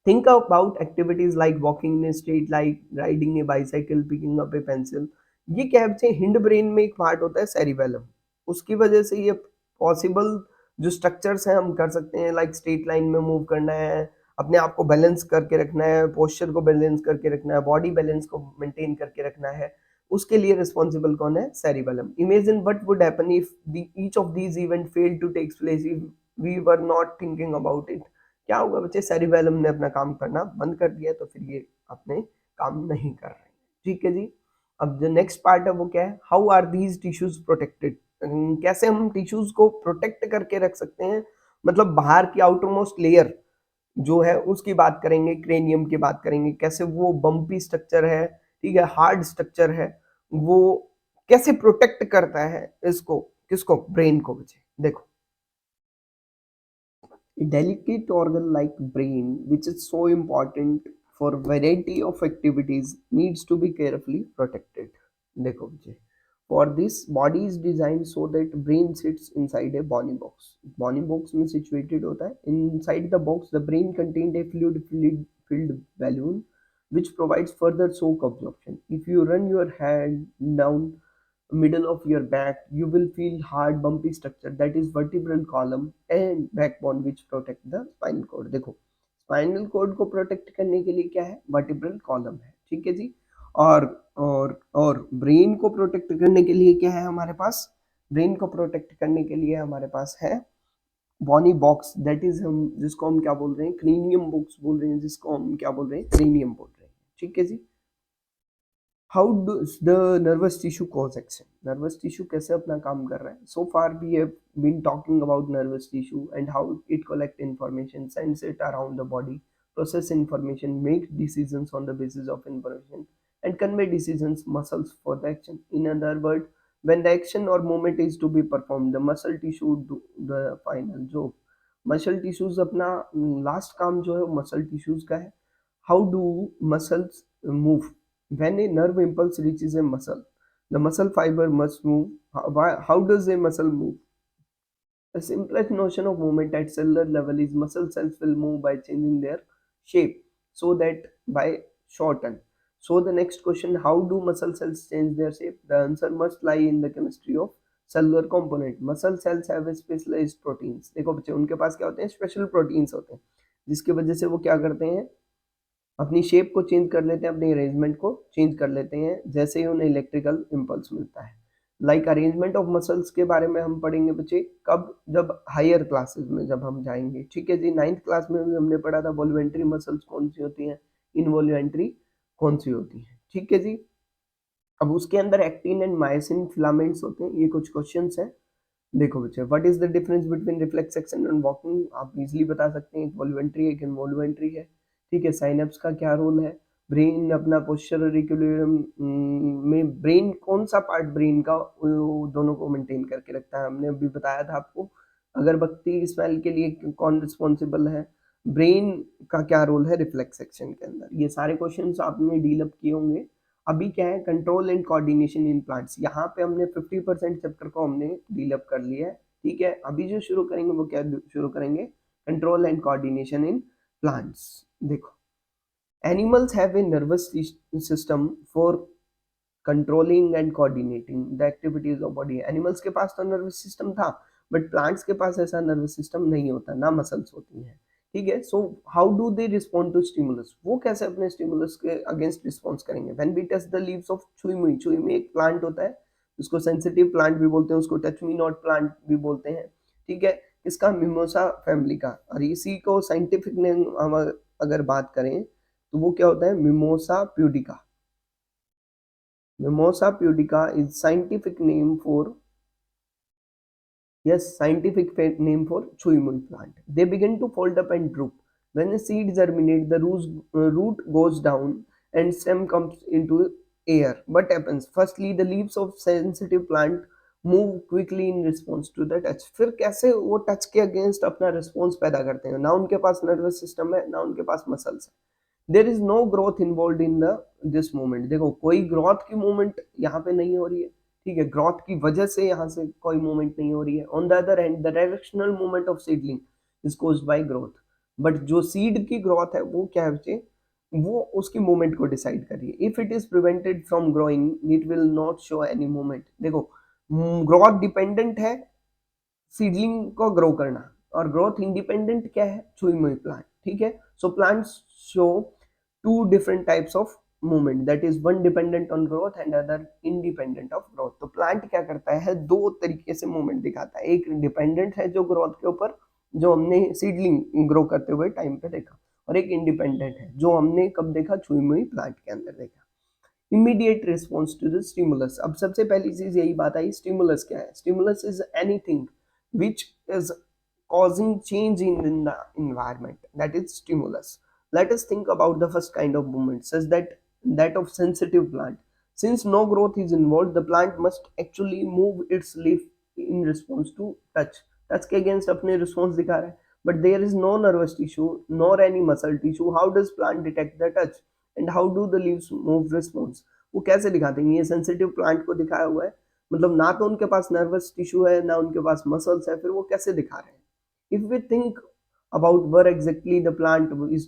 Think about activities like walking in a street, like riding a bicycle, picking up a pencil. ये क्या है, hind brain में एक part होता है cerebellum, उसकी वजह से ये पॉसिबल जो स्ट्रक्चर्स हैं हम कर सकते हैं, लाइक स्ट्रेट लाइन में मूव करना है, अपने आप को बैलेंस करके रखना है, पोस्चर को बैलेंस करके रखना है, बॉडी बैलेंस को मेंटेन करके रखना है, उसके लिए रिस्पॉन्सिबल कौन है, cerebellum. Imagine what would happen if each of these event failed to take place if we were not thinking about it. क्या होगा बच्चे, सेरिबेलम ने अपना काम करना बंद कर दिया तो फिर ये अपने काम नहीं कर रहे। ठीक है जी। अब जो नेक्स्ट पार्ट है वो क्या है, how are these tissues protected? कैसे हम टिश्यूज को प्रोटेक्ट करके रख सकते हैं, मतलब बाहर की आउटर मोस्ट लेयर जो है उसकी बात करेंगे, क्रेनियम की बात करेंगे, कैसे वो बम्पी स्ट्रक्चर है, ठीक है, हार्ड स्ट्रक्चर है, वो कैसे प्रोटेक्ट करता है इसको, किसको, ब्रेन को बच्चे। देखो, a delicate organ like brain, which is so important for variety of activities, needs to be carefully protected. देखो बच्चे, for this body is designed so that brain sits inside a bony box. Bony box में situated होता है. Inside the box, the brain contained a filled balloon which provides further shock absorption. If you run your hand down middle of your back, you will feel hard bumpy structure, that is vertebral column and backbone which protect the spinal cord. देखो, spinal cord को protect करने के लिए क्या है, vertebral column है, ठीक है जी। और और ब्रेन को प्रोटेक्ट करने के लिए क्या है हमारे पास, ब्रेन को प्रोटेक्ट करने के लिए हमारे पास है बॉनी बॉक्स, दैट इज हम जिसको हम क्या बोल रहे हैं, क्रीनियम बॉक्स बोल रहे हैं, जिसको हम क्या बोल रहे हैं, क्रीनियम बोल रहे हैं, ठीक है जी। How does the nervous tissue cause action, nervous tissue कैसे अपना काम कर रहा है। So far we have been talking about nervous tissue and how it collect information, sense it around the body, process information, make decisions on the basis of information, and convey decisions muscles for the action. In other words, when the action or movement is to be performed, the muscle tissue do the final job. Muscle tissues अपना last काम जो है वो muscle tissues का है। How do muscles move, when a nerve impulse reaches a muscle, the muscle fiber must move. How does a muscle move? The simplest notion of movement at cellular level is muscle cells will move by changing their shape, so that by shorten. So the next question, how do muscle cells change their shape? The answer must lie in the chemistry of cellular component. Muscle cells have a specialized proteins. देखो बच्चे, उनके पास क्या होते हैं, special proteins होते हैं, जिसकी वजह से वो क्या करते हैं, अपनी शेप को चेंज कर लेते हैं, अपने अरेंजमेंट को चेंज कर लेते हैं जैसे ही उन्हें इलेक्ट्रिकल इम्पल्स मिलता है। लाइक अरेंजमेंट ऑफ मसल्स के बारे में हम पढ़ेंगे बच्चे कब, जब हायर क्लासेस में जब हम जाएंगे, ठीक है जी। 9th क्लास में भी हमने पढ़ा था वॉल्यूमेंट्री मसल्स कौन सी होती हैं, इनवॉल्यूमेंट्री कौन सी होती है, ठीक है जी। अब उसके अंदर एक्टिन एंड मायोसिन फिलामेंट्स होते हैं, ये कुछ क्वेश्चंस हैं। देखो बच्चे, what is the difference between reflex action and walking, आप इजीली बता सकते हैं, एक वॉल्यूमेंट्री है, एक इनवॉल्यूमेंट्री है, ठीक है। साइनेप्स का क्या रोल है, ब्रेन अपना पोस्चर इक्विलिब्रियम में ब्रेन कौन सा पार्ट ब्रेन का दोनों को मेंटेन करके रखता है, हमने अभी बताया था आपको। अगरबत्ती स्मेल के लिए कौन रिस्पॉन्सिबल है, ब्रेन का क्या रोल है रिफ्लेक्स एक्शन के अंदर, ये सारे क्वेश्चंस आपने डील अप किए होंगे। अभी क्या है, control and coordination in plants, यहाँ पे हमने 50% चैप्टर को हमने डील अप कर लिया है, ठीक है। अभी जो शुरू करेंगे वो क्या शुरू करेंगे, control and coordination in plants. देखो, animals have a nervous system for controlling and coordinating the activities of body. Animals के पास तो नर्वस सिस्टम था, बट प्लांट्स के पास ऐसा नर्वस सिस्टम नहीं होता, ना मसल्स होती हैं, ठीक है। So how do they respond to stimulus, वो कैसे अपने स्टिमुलस के अगेंस्ट रिस्पॉन्स करेंगे। When we touch the leaves of छुई मुई, छुई मुई एक प्लांट होता है, उसको सेंसिटिव प्लांट भी बोलते हैं, उसको टच मी नॉट प्लांट भी बोलते हैं, ठीक है। इसका मिमोसा फैमिली का, और इसी को साइंटिफिक नेम हम अगर बात करें तो वो क्या होता है, mimosa pudica. Mimosa pudica is scientific name for, yes, scientific name for chui mui plant. They begin to fold up and droop. When the seed germinate, the root goes down and stem comes into air. What happens? Firstly, the leaves of sensitive plant move quickly in response to the touch. फिर कैसे वो touch के against अपना response पैदा करते हैं, ना उनके पास नर्वस सिस्टम है, ना उनके पास मसल्स है। There is no growth involve in the this movement. देखो, कोई ग्रोथ की मूवमेंट यहाँ पे नहीं हो रही है, ठीक है, ग्रोथ की वजह से यहाँ से कोई मूवमेंट नहीं हो रही है। On the other hand, the directional movement of seedling is caused by growth. But जो सीड की ग्रोथ है वो क्या है बच्चे, वो उसकी मूवमेंट को डिसाइड कर रही है। If it is prevented from growing it will not show any movement. देखो, ग्रोथ डिपेंडेंट है सीडलिंग को ग्रो करना, और ग्रोथ इंडिपेंडेंट क्या है, छुई मुई प्लांट, ठीक है। So plants show two different types of movement, that is one dependent on growth and other independent of growth. तो प्लांट क्या करता है, दो तरीके से मूवमेंट दिखाता है, एक डिपेंडेंट है जो ग्रोथ के ऊपर, जो हमने सीडलिंग ग्रो करते हुए टाइम पे देखा, और एक इंडिपेंडेंट है जो हमने कब देखा, छुई मुई प्लांट के अंदर देखा। Immediate response to the stimulus. अब सबसे पहली चीज यही बात आई, स्टिमुलस क्या है, stimulus is anything which is causing change in the environment, that is stimulus. Let us think about the first kind of movement such that that of sensitive plant. Since no growth is involved, the plant must actually move its leaf in response to touch. Touch के against अपने response दिखा रहा है, but there is no nervous tissue nor any muscle tissue. How does plant detect the touch and how do the leaves move response? वो कैसे दिखाते हैं? ये सेंसिटिव प्लांट को दिखाया हुआ है, मतलब ना तो उनके पास नर्वस टिश्यू है ना उनके पास मसल्स है, फिर वो कैसे दिखा रहे हैं? If we think about where exactly the plant is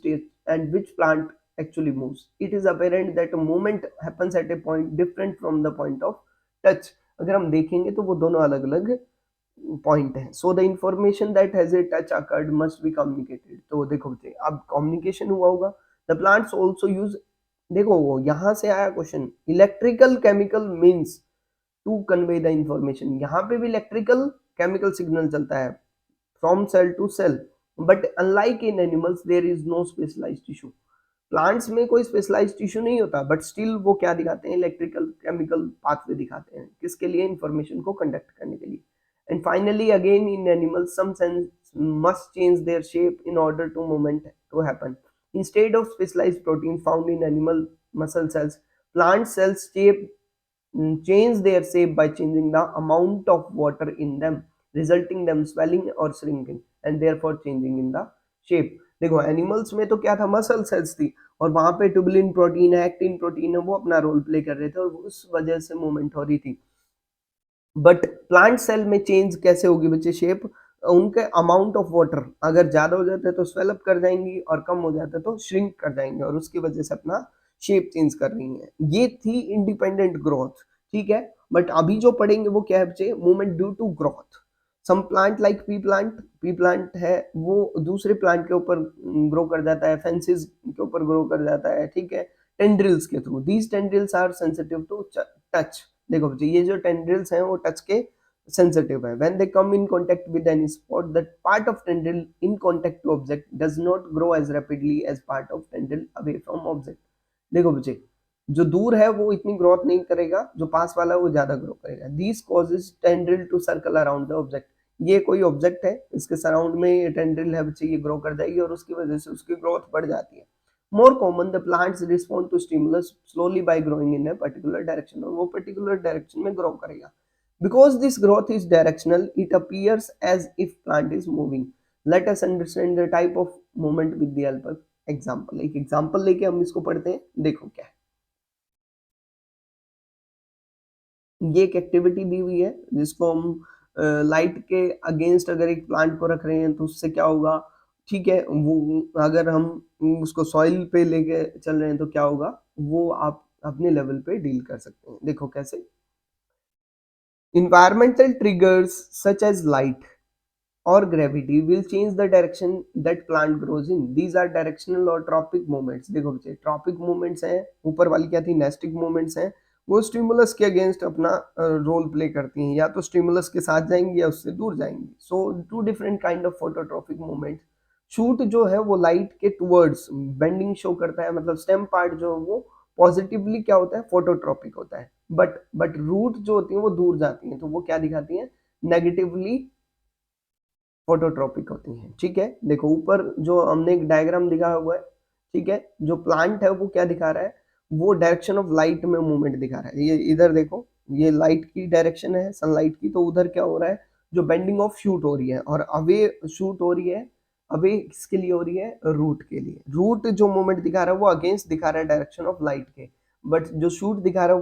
and which plant actually moves, it is apparent that a movement happens at a point different from the point of touch. अगर हम देखेंगे तो वो दोनों अलग अलग पॉइंट है. So the information that has a touch occurred must be communicated. तो देखो बच्चे, अब कम्युनिकेशन हुआ होगा. द प्लांट्स आल्सो यूज, देखो वो यहाँ से आया question, electrical chemical means to convey the information. यहाँ पे भी इलेक्ट्रिकल केमिकल सिग्नल चलता है from cell to cell, but unlike in animals there is no specialised tissue. Plants में कोई स्पेशलाइज्ड टिश्यू नहीं होता, बट स्टिल वो क्या दिखाते हैं? इलेक्ट्रिकल केमिकल पाथवे दिखाते हैं. किसके लिए? इंफॉर्मेशन को कंडक्ट करने के लिए. And finally, again in animals, some cells must change their shape in order to movement to happen. Instead of specialized protein found in animal muscle cells, plant cells change their shape by changing the amount of water in them, resulting them swelling or shrinking, and therefore changing in the shape. देखो animals में तो क्या था? Muscle cells थी, और वहां पे tubulin protein है, एक्टिन प्रोटीन है, वो अपना रोल प्ले कर रहे थे और उस वजह से मूवमेंट हो रही थी. बट प्लांट सेल में चेंज कैसे होगी बच्चे? शेप, उनके अमाउंट ऑफ वाटर अगर ज्यादा हो जाता है तो स्वेलअप कर जाएंगी और कम हो जाता है तो श्रिंक कर जाएंगे, और उसकी वजह से अपना शेप चेंज कर रही है. ये थी इंडिपेंडेंट ग्रोथ, ठीक है. बट अभी जो पढ़ेंगे वो क्या है बच्चे? Movement due to growth. Some plant like pea plant है, वो दूसरे प्लांट के ऊपर ग्रो कर जाता है, फेंसिस के ऊपर ग्रो कर जाता है, ठीक है, टेंड्रिल्स के थ्रू. These tendrils are sensitive to touch. देखो बच्चे, ये जो टेंड्रिल्स हैं वो टच के सेंसिटिव है. When they come in contact with any spot, that part of tendril in contact to object does not grow as rapidly as part of tendril away from object. देखो बच्चे, जो दूर है वो इतनी ग्रोथ नहीं करेगा, जो पास वाला है वो ज्यादा ग्रो करेगा. This causes tendril to circle around the object. ये कोई ऑब्जेक्ट है, इसके सराउंड में ये टेंड्रिल है बच्चे, ये ग्रो कर जाएगी और उसकी वजह से उसकी ग्रोथ बढ़ जाती है. More common, the plants respond to stimulus slowly by growing in a particular direction. और वो particular direction में grow करेगा. Because this growth is directional, it appears as if plant is moving. Let us understand the type of movement with the help of example. एक example लेके हम इसको पढ़ते हैं. देखो क्या है, ये एक एक्टिविटी दी हुई है जिसको हम लाइट के अगेंस्ट अगर एक प्लांट को रख रहे हैं तो उससे क्या होगा, ठीक है. वो अगर हम उसको सॉइल पे लेके चल रहे हैं तो क्या होगा, वो आप अपने लेवल पे डील कर सकते हैं. देखो कैसे. Environmental triggers such as light or gravity will change the direction that plant grows in. These are directional or tropic movements. देखो बच्चे, ट्रॉपिक मूवमेंट्स हैं, ऊपर वाली क्या थी? नेस्टिक मूवमेंट्स हैं. वो स्टिमुलस के अगेंस्ट अपना रोल प्ले करती हैं, या तो स्टिमुलस के साथ जाएंगी या उससे दूर जाएंगी. So two different kind of phototropic movement. Shoot जो है वो लाइट के टुवर्ड्स बेंडिंग शो करता है, मतलब स्टेम पार्ट जो है वो पॉजिटिवली क्या होता है? फोटोट्रॉपिक होता है. बट रूट जो होती है वो दूर जाती हैं, तो वो क्या दिखाती हैं? नेगेटिवली फोटोट्रॉपिक होती हैं, ठीक है. देखो ऊपर जो हमने एक डायग्राम दिखा हुआ है, ठीक है, जो प्लांट है वो क्या दिखा रहा है? वो डायरेक्शन ऑफ लाइट में मूवमेंट दिखा रहा है. ये इधर देखो, ये लाइट की डायरेक्शन है सनलाइट की, तो उधर क्या हो रहा है? जो बेंडिंग ऑफ शूट हो रही है, और अवे शूट हो रही है. अवे किसके लिए हो रही है? रूट के लिए. रूट जो मूवमेंट दिखा रहा है वो अगेंस्ट दिखा रहा है डायरेक्शन ऑफ लाइट के, बट जो शूट दिखा रहा है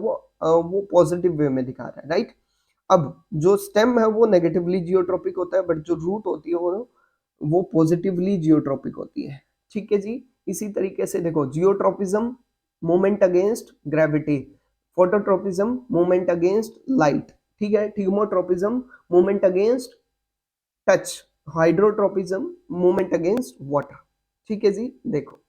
वो पॉजिटिव वे में दिखा रहा है, राइट. अब जो स्टेम है वो नेगेटिवली जियोट्रॉपिक होता है, बट जो रूट होती है वो पॉजिटिवली जियोट्रॉपिक होती है, ठीक है जी. इसी तरीके से देखो, geotropism movement against gravity, phototropism movement against light, ठीक है. Thigmotropism movement against touch, hydrotropism movement against water, ठीक है जी. देखो,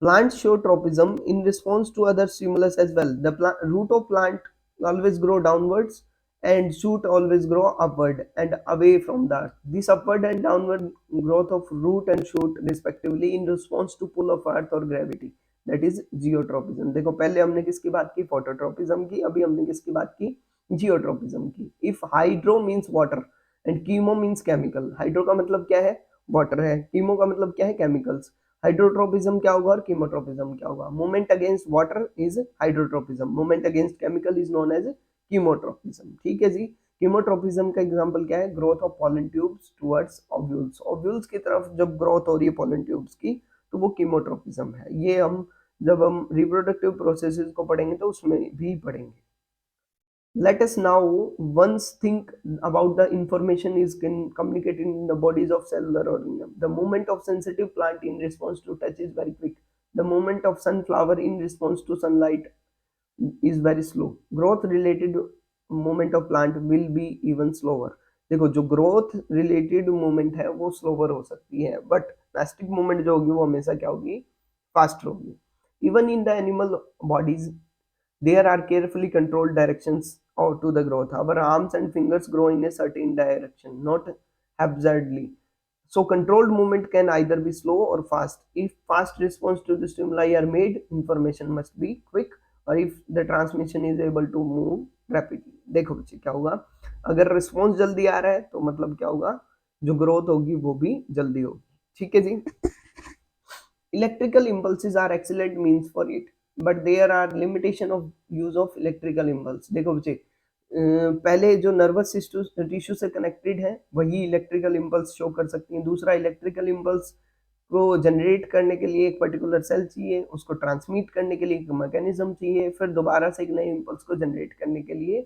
plants show tropism in response to other stimulus as well. The root of plant always grow downwards and shoot always grow upward and away from the earth. This upward and downward growth of root and shoot respectively in response to pull of earth or gravity, that is geotropism. देखो पहले हमने किसकी बात की? Phototropism की. अभी हमने किसकी बात की? जियोट्रोपिज्म की. If hydro means water and chemo means chemical. Hydro का मतलब क्या है? वाटर है. कीमो का मतलब क्या है? केमिकल्स. हाइड्रोट्रोपिज्म क्या होगा और कीमोट्रोपिज्म क्या होगा? Movement against water is hydrotropism, movement against chemical is known as chemotropism. ठीक है जी। कीमोट्रोपिज्म का एग्जांपल क्या है? Growth of pollen tubes towards ovules, ovules की तरफ जब ग्रोथ हो रही है पॉलन ट्यूब्स की, तो वो कीमोट्रोपिज्म है। ये हम जब हम रिप्रोडक्टिव प्रोसेसेस को पढ़ेंगे तो उसमें भी पढ़ेंगे। Let us now once think about the information is communicated in the bodies of cellular organism. The movement of sensitive plant in response to touch is very quick. The movement of sunflower in response to sunlight is very slow. Growth related movement of plant will be even slower. देखो जो growth related movement है वो slower हो सकती है, but plastic movement जो होगी वो हमेशा क्या होगी? फास्ट होगी। Even in the animal bodies there are carefully controlled directions or to the growth. Our arms and fingers grow in a certain direction, not haphazardly. So controlled movement can either be slow or fast. If fast response to the stimuli are made, information must be quick, or if the transmission is able to move rapidly. देखो बच्चे क्या होगा? अगर response जल्दी आ रहा है तो मतलब क्या होगा? जो ग्रोथ होगी वो भी जल्दी होगी। ठीक है जी। Electrical impulses are excellent means for it, but there are limitation of use of electrical impulse. देखो बच्चे पहले जो नर्वस टिश्यू से कनेक्टेड है वही इलेक्ट्रिकल इम्पल्स शो कर सकती हैं। दूसरा, इलेक्ट्रिकल इम्पल्स को जनरेट करने के लिए एक पर्टिकुलर सेल चाहिए, उसको ट्रांसमिट करने के लिए एक मैकेनिज्म चाहिए, फिर दोबारा से एक नए इम्पल्स को जनरेट करने के लिए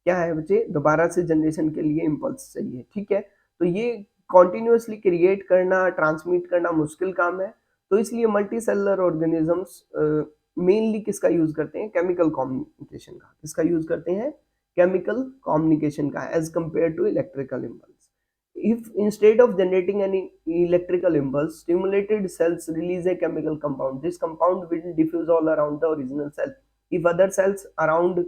क्या है बच्चे? दोबारा से जनरेशन के लिए इम्पल्स चाहिए। ठीक है, तो ये कॉन्टिन्यूसली क्रिएट करना, ट्रांसमिट करना मुश्किल काम है। तो इसलिए मल्टी सेलुलर ऑर्गेनिजम्स मेनली किसका यूज करते हैं? केमिकल कम्युनिकेशन का। किसका यूज करते हैं? केमिकल कम्युनिकेशन का, as compare to electrical impulse. If instead of generating any electrical impulse, stimulated cells release a chemical compound. This compound will diffuse all around the original cell. If other cells around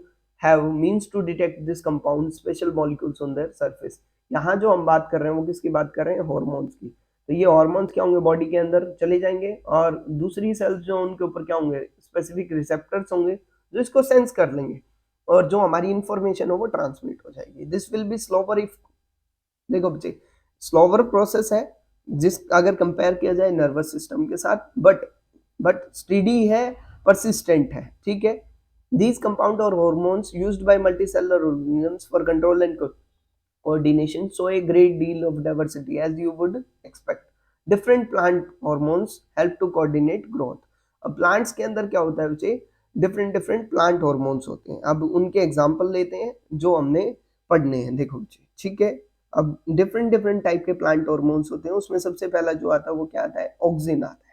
have means to detect this compound, special molecules on their surface. यहाँ जो हम बात कर रहे हैं वो किसकी बात कर रहे हैं? हॉर्मोन्स की। तो ये हॉर्मोन्स क्या होंगे? बॉडी के अंदर चले जाएंगे और दूसरी सेल्स जो उनके ऊपर क्या होंगे? स्पेसिफिक रिसेप्टर्स होंगे जो इसको सेंस कर लेंगे और जो हमारी इंफॉर्मेशन हो वो ट्रांसमिट हो जाएगी। This will be slower if, देखो बच्चे स्लोवर प्रोसेस है जिस अगर कंपेयर किया जाए नर्वस सिस्टम के साथ, बट स्टडी है, परसिस्टेंट है। ठीक है। These compound or hormones used by multicellular organisms for control and coordination show a great deal of diversity as you would expect. Different plant hormones help to coordinate growth. अब plants के अंदर क्या होता है बच्चे? डिफरेंट डिफरेंट प्लांट हॉर्मोन्स होते हैं। अब उनके एग्जांपल लेते हैं जो हमने पढ़ने हैं। देखो बच्चे, ठीक है। अब डिफरेंट डिफरेंट टाइप के प्लांट हॉर्मोन्स होते हैं, उसमें सबसे पहला जो आता है वो क्या आता है? ऑक्सिन आता है।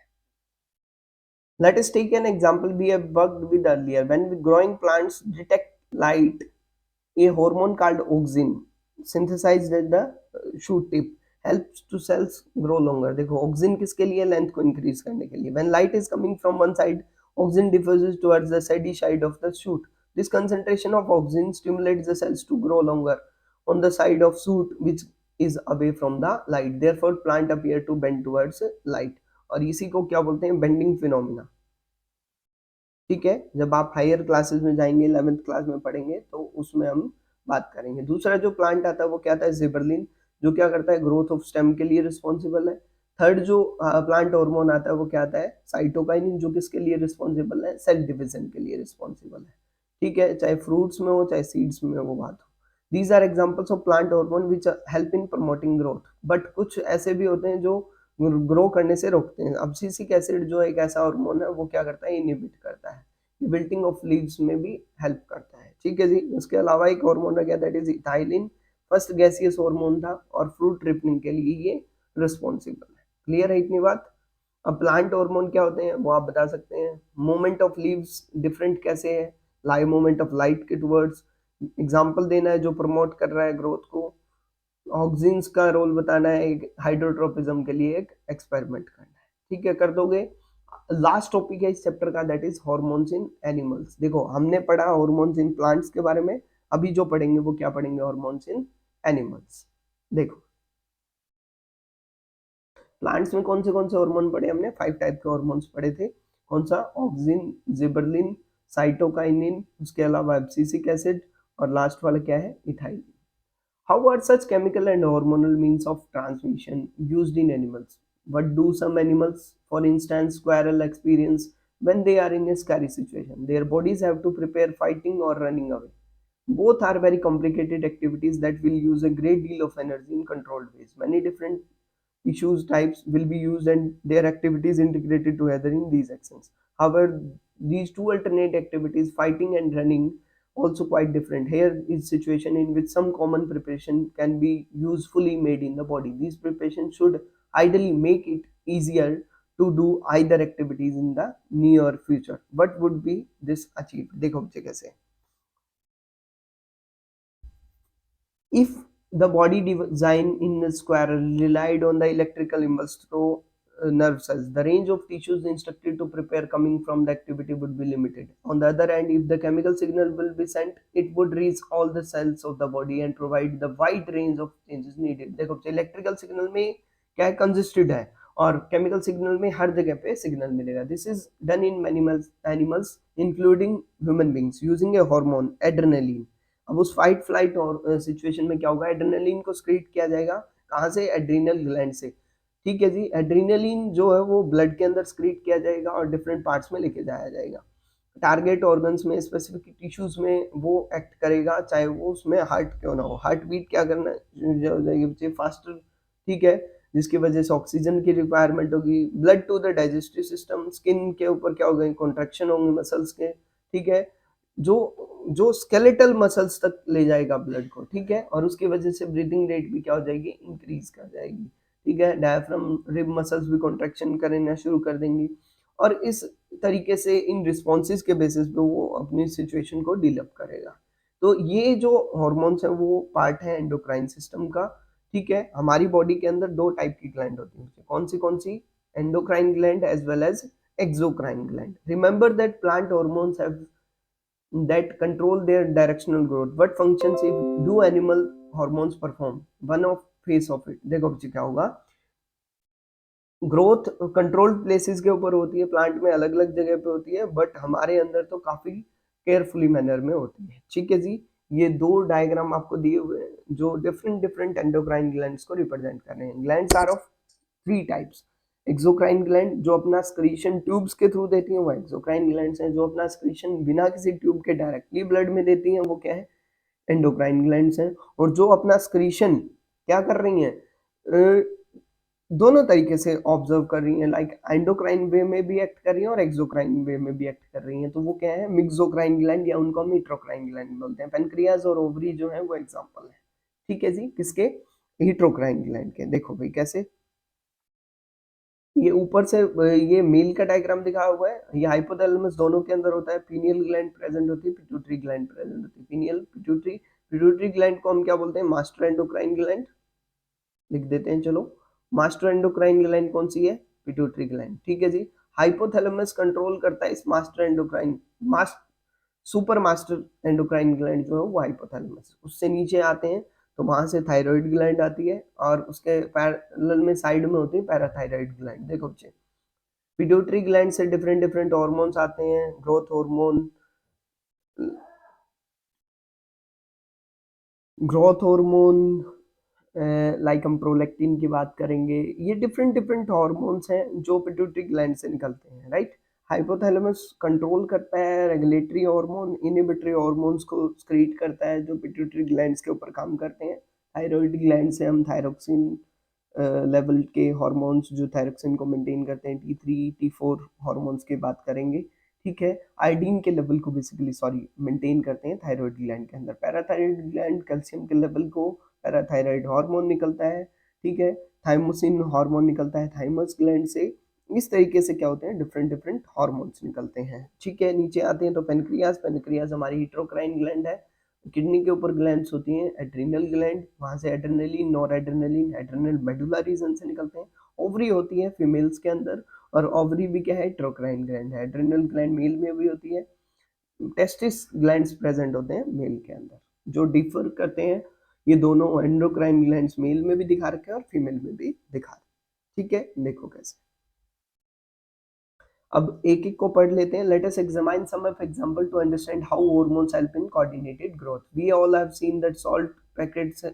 Let us take an example we have worked with earlier. When growing plants detect light, a hormone called auxin synthesized at the shoot tip helps to cells grow longer. देखो auxin किसके लिए? Length को increase करने के लिए। When light is coming from one side, auxin diffuses towards the shady side of the shoot. This concentration of auxin stimulates the cells to grow longer on the side of shoot which is away from the light. Therefore plant appear to bend towards light. और इसी को क्या बोलते हैं? Bending phenomena. ठीक है, जब आप हायर क्लासेस में जाएंगे, 11th क्लास में पढ़ेंगे तो उसमें हम बात करेंगे। दूसरा जो प्लांट आता है वो क्या आता है? जिबरलिन, जो क्या करता है? ग्रोथ ऑफ स्टेम के लिए रिस्पॉन्सिबल है। थर्ड जो प्लांट हार्मोन आता है वो क्या आता है? साइटोकाइनिन, जो किसके लिए रिस्पॉन्सिबल है? सेल डिवीजन के लिए रिस्पॉन्सिबल है। ठीक है, चाहे फ्रूट्स में हो चाहे सीड्स में वो बात हो। These are examples of plant hormone which help in promoting growth. But कुछ ऐसे भी होते हैं जो ग्रो करने से रोकते हैं। अब सिसिक एसिड जो एक ऐसा हार्मोन है वो क्या करता है? इनहिबिट करता है। विल्टिंग ऑफ लीव्स में भी हेल्प करता है। ठीक है जी। उसके अलावा एक हार्मोन रह गया, that is ethylene. First gaseous hormone था और फ्रूट रिपनिंग के लिए ये रिस्पॉन्सिबल है। क्लियर है इतनी बात? अब प्लांट हार्मोन क्या होते हैं वो आप बता सकते हैं। मूवमेंट ऑफ लीव्स डिफरेंट कैसे है? लाई मूवमेंट ऑफ लाइट के टुवर्ड्स, एग्जाम्पल देना है जो प्रमोट कर रहा है ग्रोथ को। ऑक्सिन्स का रोल बताना है, एक हाइड्रोट्रोपिज्म के लिए एक एक्सपेरिमेंट करना है। ठीक है, कर दोगे? लास्ट टॉपिक है इस चैप्टर का, that is hormones in animals. देखो हमने पढ़ा हॉर्मोन्स इन प्लांट्स के बारे में, अभी जो पढ़ेंगे वो क्या पढ़ेंगे? हॉर्मोन्स इन एनिमल्स। देखो प्लांट्स में कौन से हार्मोन पढ़े हमने? 5 टाइप के हार्मोन्स पढ़े थे। कौन सा? ऑक्सिन, जिबरलिन, साइटोकाइनिन, उसके अलावा एब्सिसिक एसिड और लास्ट वाला क्या है? Ethylene. How are such chemical and hormonal means of transmission used in animals? What do some animals, for instance, squirrel experience when they are in a scary situation? Their bodies have to prepare fighting or running away. Both are very complicated activities that will use a great deal of energy in controlled ways. Many different issues types will be used and their activities integrated together in these actions. However, these two alternate activities, fighting and running, also quite different. Here is situation in which some common preparation can be usefully made in the body. These preparations should ideally make it easier to do either activities in the near future. What would be this achieved? देखो बच्चे कैसे if the body design in a squirrel relied on the electrical impulse through nerve cells, the range of tissues instructed to prepare coming from the activity would be limited. On the other hand, if the chemical signal will be sent, it would reach all the cells of the body and provide the wide range of changes needed. देखो electrical signal में क्या है कंजिस्टेड है और chemical signal में हर जगह पे signal मिलेगा. This is done in animals including human beings using A hormone adrenaline. अब उस फाइट फ्लाइट और सिचुएशन में क्या होगा, एड्रेनलिन को स्क्रीट किया जाएगा कहाँ से, एड्रीनल ग्लैंड से. ठीक है जी, एड्रेनलिन जो है वो ब्लड के अंदर स्क्रीट किया जाएगा और डिफरेंट पार्ट्स में लेके जाया जाएगा. टारगेट ऑर्गन्स में स्पेसिफिक टिश्यूज में वो एक्ट करेगा, चाहे वो उसमें हार्ट क्यों ना हो. हार्ट बीट क्या करना चाहिए, फास्टर. ठीक है, जिसकी वजह से ऑक्सीजन की रिक्वायरमेंट होगी. Blood to the digestive system, skin के ऊपर क्या होगा, कॉन्ट्रैक्शन होंगे मसल्स के. ठीक है, जो जो स्केलेटल मसल्स तक ले जाएगा ब्लड को. ठीक है, और उसकी वजह से ब्रीदिंग रेट भी क्या हो जाएगी, इंक्रीज कर जाएगी. ठीक है, डायफ्राम रिब मसल्स भी कॉन्ट्रैक्शन करना शुरू कर देंगी और इस तरीके से इन रिस्पॉन्सेज के बेसिस पे वो अपनी सिचुएशन को डील करेगा. तो ये जो हॉर्मोन्स है वो पार्ट है एंडोक्राइन सिस्टम का. ठीक है, हमारी बॉडी के अंदर दो टाइप की ग्लैंड होती है. कौन सी, endocrine gland as well as exocrine gland. Remember that plant hormones have that control their directional growth. What functions if do animal hormones perform? One of face of it. देखो बच्चे क्या होगा, growth controlled places के ऊपर होती है, plant में अलग अलग जगह पे होती है, बट हमारे अंदर तो काफी केयरफुली मैनर में होती है. ठीक है जी, ये दो डायग्राम आपको दिए हुए हैं जो डिफरेंट डिफरेंट एंडोक्राइन ग्लैंड्स को रिप्रेजेंट कर रहे हैं. Glands are of three types. Exocrine gland जो अपना स्क्रीशन ट्यूब्स के थ्रू देती हैं वो एक्सोक्राइन ग्लैंड्स हैं. जो अपना स्क्रीशन बिना किसी ट्यूब के डायरेक्टली ब्लड में देती हैं वो क्या है, एंडोक्राइन ग्लैंड्स हैं. और जो अपना स्क्रीशन क्या कर रही हैं, दोनों तरीके से ऑब्जर्व कर रही हैं, लाइक एंडोक्राइन वे में भी एक्ट कर रही हैं और एक्सोक्राइन वे में भी एक्ट कर रही हैं. तो वो क्या है, मिक्सोक्राइन ग्लैंड या उनको हम हीट्रोक्राइन ग्लैंड बोलते हैं. पेनक्रियाज और ओवरी जो है वो एग्जांपल है. ठीक है जी, किसके, हीट्रोक्राइन ग्लैंड के. देखो भाई कैसे, ये ऊपर से ये मेल का डायग्राम दिखा हुआ है. ये हाइपोथैलेमस दोनों के अंदर होता है. पीनियल ग्लैंड प्रेजेंट होती है, पिट्यूटरी ग्लैंड प्रेजेंट होती है. पीनियल पिट्यूटरी, पिट्यूटरी ग्लैंड को हम क्या बोलते हैं, मास्टर एंडोक्राइन ग्लैंड. लिख देते हैं चलो, मास्टर एंडोक्राइन ग्लैंड कौन सी है, पिट्यूटरी ग्लैंड. ठीक है जी, हाइपोथैलेमस कंट्रोल करता है इस master endocrine, super master endocrine gland जो है वो हाइपोथैलेमस. उससे नीचे आते हैं तो वहां से थायराइड ग्लैंड आती है और उसके पैरेलल में साइड में होती है पैराथायराइड ग्लैंड. देखो बच्चे, पिट्यूटरी ग्लैंड से डिफरेंट डिफरेंट हार्मोन्स आते हैं, ग्रोथ हार्मोन, लाइक हम प्रोलैक्टिन की बात करेंगे. ये डिफरेंट डिफरेंट हार्मोन्स हैं जो पिट्यूटरी ग्लैंड से निकलते हैं, राइट. हाइपोथैलेमस कंट्रोल करता है रेगुलेटरी हार्मोन, इनहिबिटरी हार्मोन्स को स्क्रीट करता है जो पिट्यूटरी ग्लैंड्स के ऊपर काम करते हैं. थायराइड ग्लैंड से हम थायरोक्सिन लेवल के हार्मोन्स जो थायरोक्सिन को मेंटेन करते हैं, T3 T4 हार्मोन्स की बात करेंगे. ठीक है, आयोडीन के लेवल को बेसिकली मेंटेन करते हैं थायराइड ग्लैंड के अंदर. पैराथायराइड ग्लैंड कैल्शियम के लेवल को, पैराथायराइड हार्मोन निकलता है. ठीक है, थाइमोसिन हार्मोन निकलता है थाइमस ग्लैंड से. इस तरीके से क्या होते हैं, डिफरेंट डिफरेंट हार्मोन्स निकलते हैं. ठीक है, नीचे आते हैं तो पेनक्रियाज. पेनक्रियाज हमारी हीट्रोक्राइन ग्लैंड है. किडनी के ऊपर ग्लैंड्स होती हैं, एड्रिनल ग्लैंड, वहां से adrenaline, nor adrenaline, adrenal medulla reason से निकलते हैं. ओवरी होती है फीमेल्स के अंदर और ओवरी भी क्या है, हीट्रोक्राइन ग्लैंड है. एड्रेनल ग्लैंड मेल में भी होती है. टेस्टिस ग्लैंड्स प्रेजेंट होते हैं मेल के अंदर. जो डिफर करते हैं ये दोनों एंडोक्राइन ग्लैंड्स मेल में भी दिखा रखे हैं और फीमेल में भी दिखा रखे. ठीक है, देखो कैसे. अब एक एक को पढ़ लेते हैं. Let us examine some of example to understand how hormones help in coordinated growth. We all have seen that salt packets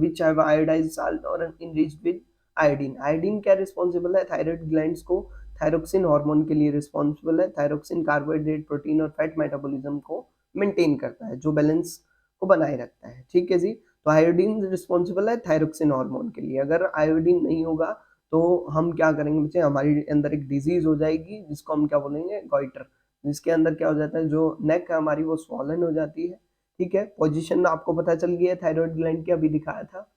which have iodized salt or enriched with iodine. Iodine क्या रिस्पॉन्सिबल है, thyroid glands को thyroxine hormone के लिए responsible है। Thyroxine carbohydrate, protein और fat metabolism को maintain करता है, जो बैलेंस को बनाए रखता है। ठीक है जी। तो आयोडीन रिस्पॉन्सिबल है थायरोक्सिन हार्मोन के लिए। अगर आयोडीन नहीं होगा तो हम क्या करेंगे बच्चे, हमारे अंदर एक डिजीज हो जाएगी जिसको हम क्या बोलेंगे, गॉइटर, जिसके अंदर क्या हो जाता है, जो नेक है हमारी वो स्वॉलन हो जाती है। ठीक है, पोजीशन आपको पता चल गई है थायराइड ग्लैंड की, अभी दिखाया था।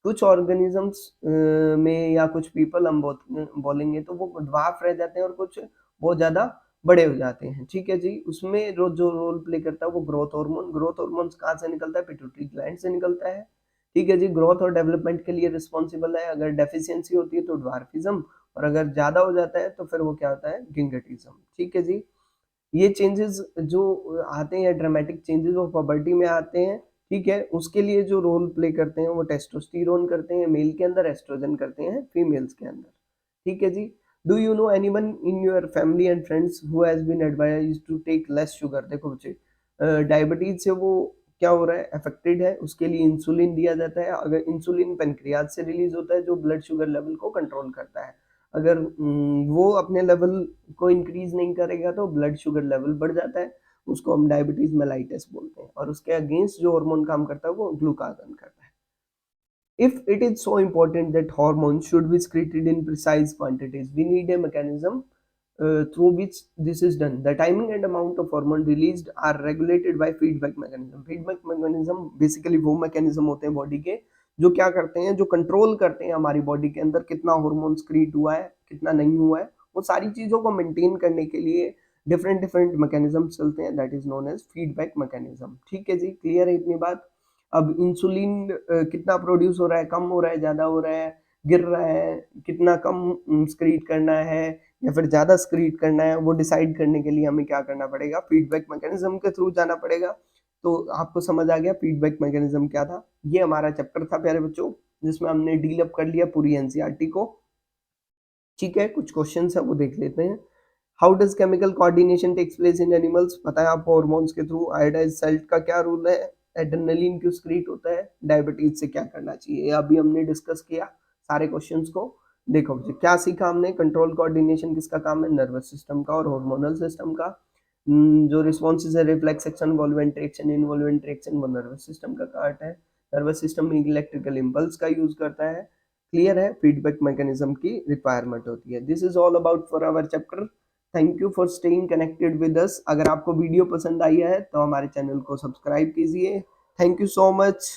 कुछ ऑर्गेनिजम्स में या कुछ पीपल हम बोलेंगे तो वो ड्वार्फ रह जाते हैं और कुछ बहुत ज्यादा बड़े हो जाते हैं। ठीक है जी। उसमें जो रोल प्ले करता है वो ग्रोथ हार्मोन। ग्रोथ हार्मोन कहाँ से निकलता है, पिट्यूटरी ग्लैंड से निकलता है। ठीक है जी। ग्रोथ और डेवलपमेंट के लिए रिस्पॉन्सिबल है। अगर डेफिशिएंसी होती है तो ड्वार्फिज्म, और अगर ज्यादा हो जाता है तो फिर वो क्या होता है, गिंगटिज्म। ठीक है जी। ये चेंजेस जो आते हैं, ड्रामेटिक चेंजेस, वो पबर्टी में आते हैं। ठीक है, उसके लिए जो रोल प्ले करते हैं वो टेस्टोस्टेरोन करते हैं मेल के अंदर, एस्ट्रोजन करते हैं फीमेल्स के अंदर। ठीक है जी। Do you know anyone in your family and friends who has been advised to take less sugar? देखो बच्चे, डायबिटीज से वो क्या हो रहा है, अफेक्टेड है, उसके लिए इंसुलिन दिया जाता है। अगर इंसुलिन पेनक्रियाज से रिलीज होता है जो ब्लड शुगर लेवल को कंट्रोल करता है। अगर वो अपने लेवल को इंक्रीज नहीं करेगा तो ब्लड शुगर लेवल बढ़ जाता है, उसको हम डायबिटीज मेलाइटिस बोलते हैं। और उसके अगेंस्ट जो हार्मोन काम करता है वो ग्लूकागन करता है। If it is so important that hormones should be secreted in precise quantities, we need a mechanism through which this is done. The timing and amount of hormone released are regulated by feedback mechanism. Feedback mechanism basically वो mechanism होते हैं body के जो क्या करते हैं, जो control करते हैं हमारी बॉडी के अंदर कितना हार्मोन सक्रीट हुआ है, कितना नहीं हुआ है। वो सारी चीजों को मेंटेन करने के लिए डिफरेंट डिफरेंट मैकेनिज्म चलते हैं, that is known as feedback mechanism. ठीक है जी, क्लियर है इतनी बात। अब इंसुलिन कितना प्रोड्यूस हो रहा है, कम हो रहा है, ज्यादा हो रहा है, गिर रहा है, कितना कम स्क्रीट करना है या फिर ज्यादा स्क्रीट करना है, वो डिसाइड करने के लिए हमें क्या करना पड़ेगा, फीडबैक मैकेनिज्म के थ्रू जाना पड़ेगा। तो आपको समझ आ गया फीडबैक मैकेनिज्म क्या था। ये हमारा चैप्टर था प्यारे बच्चों, जिसमें हमने डील अप कर लिया पूरी एनसीईआरटी को। ठीक है, कुछ क्वेश्चन है वो देख लेते हैं। How does chemical coordination takes place in animals? पता है आपको हार्मोन्स के थ्रू। आयोडाइज सल्ट का क्या रूल है? एड्रेनलिन क्यों स्क्रीट होता है? डायबिटीज से क्या करना चाहिए? अभी हमने डिस्कस किया सारे क्वेश्चंस को। देखो मुझे क्या सीखा हमने, कंट्रोल कोऑर्डिनेशन किसका काम है, नर्वस सिस्टम का और हार्मोनल सिस्टम का। जो रिस्पॉन्सेज है, रिफ्लेक्स एक्शन, वॉल्वेंट्री एक्शन, इनवॉल्वेंट्री एक्शन, वो नर्वस सिस्टम का पार्ट है। नर्वस सिस्टम इलेक्ट्रिकल इम्पल्स का यूज करता है। क्लियर है, फीडबैक मैकेनिज्म की रिक्वायरमेंट होती है। This is all about for our chapter. Thank you for staying connected with us. अगर आपको वीडियो पसंद आई है तो हमारे चैनल को सब्सक्राइब कीजिए। Thank you so much.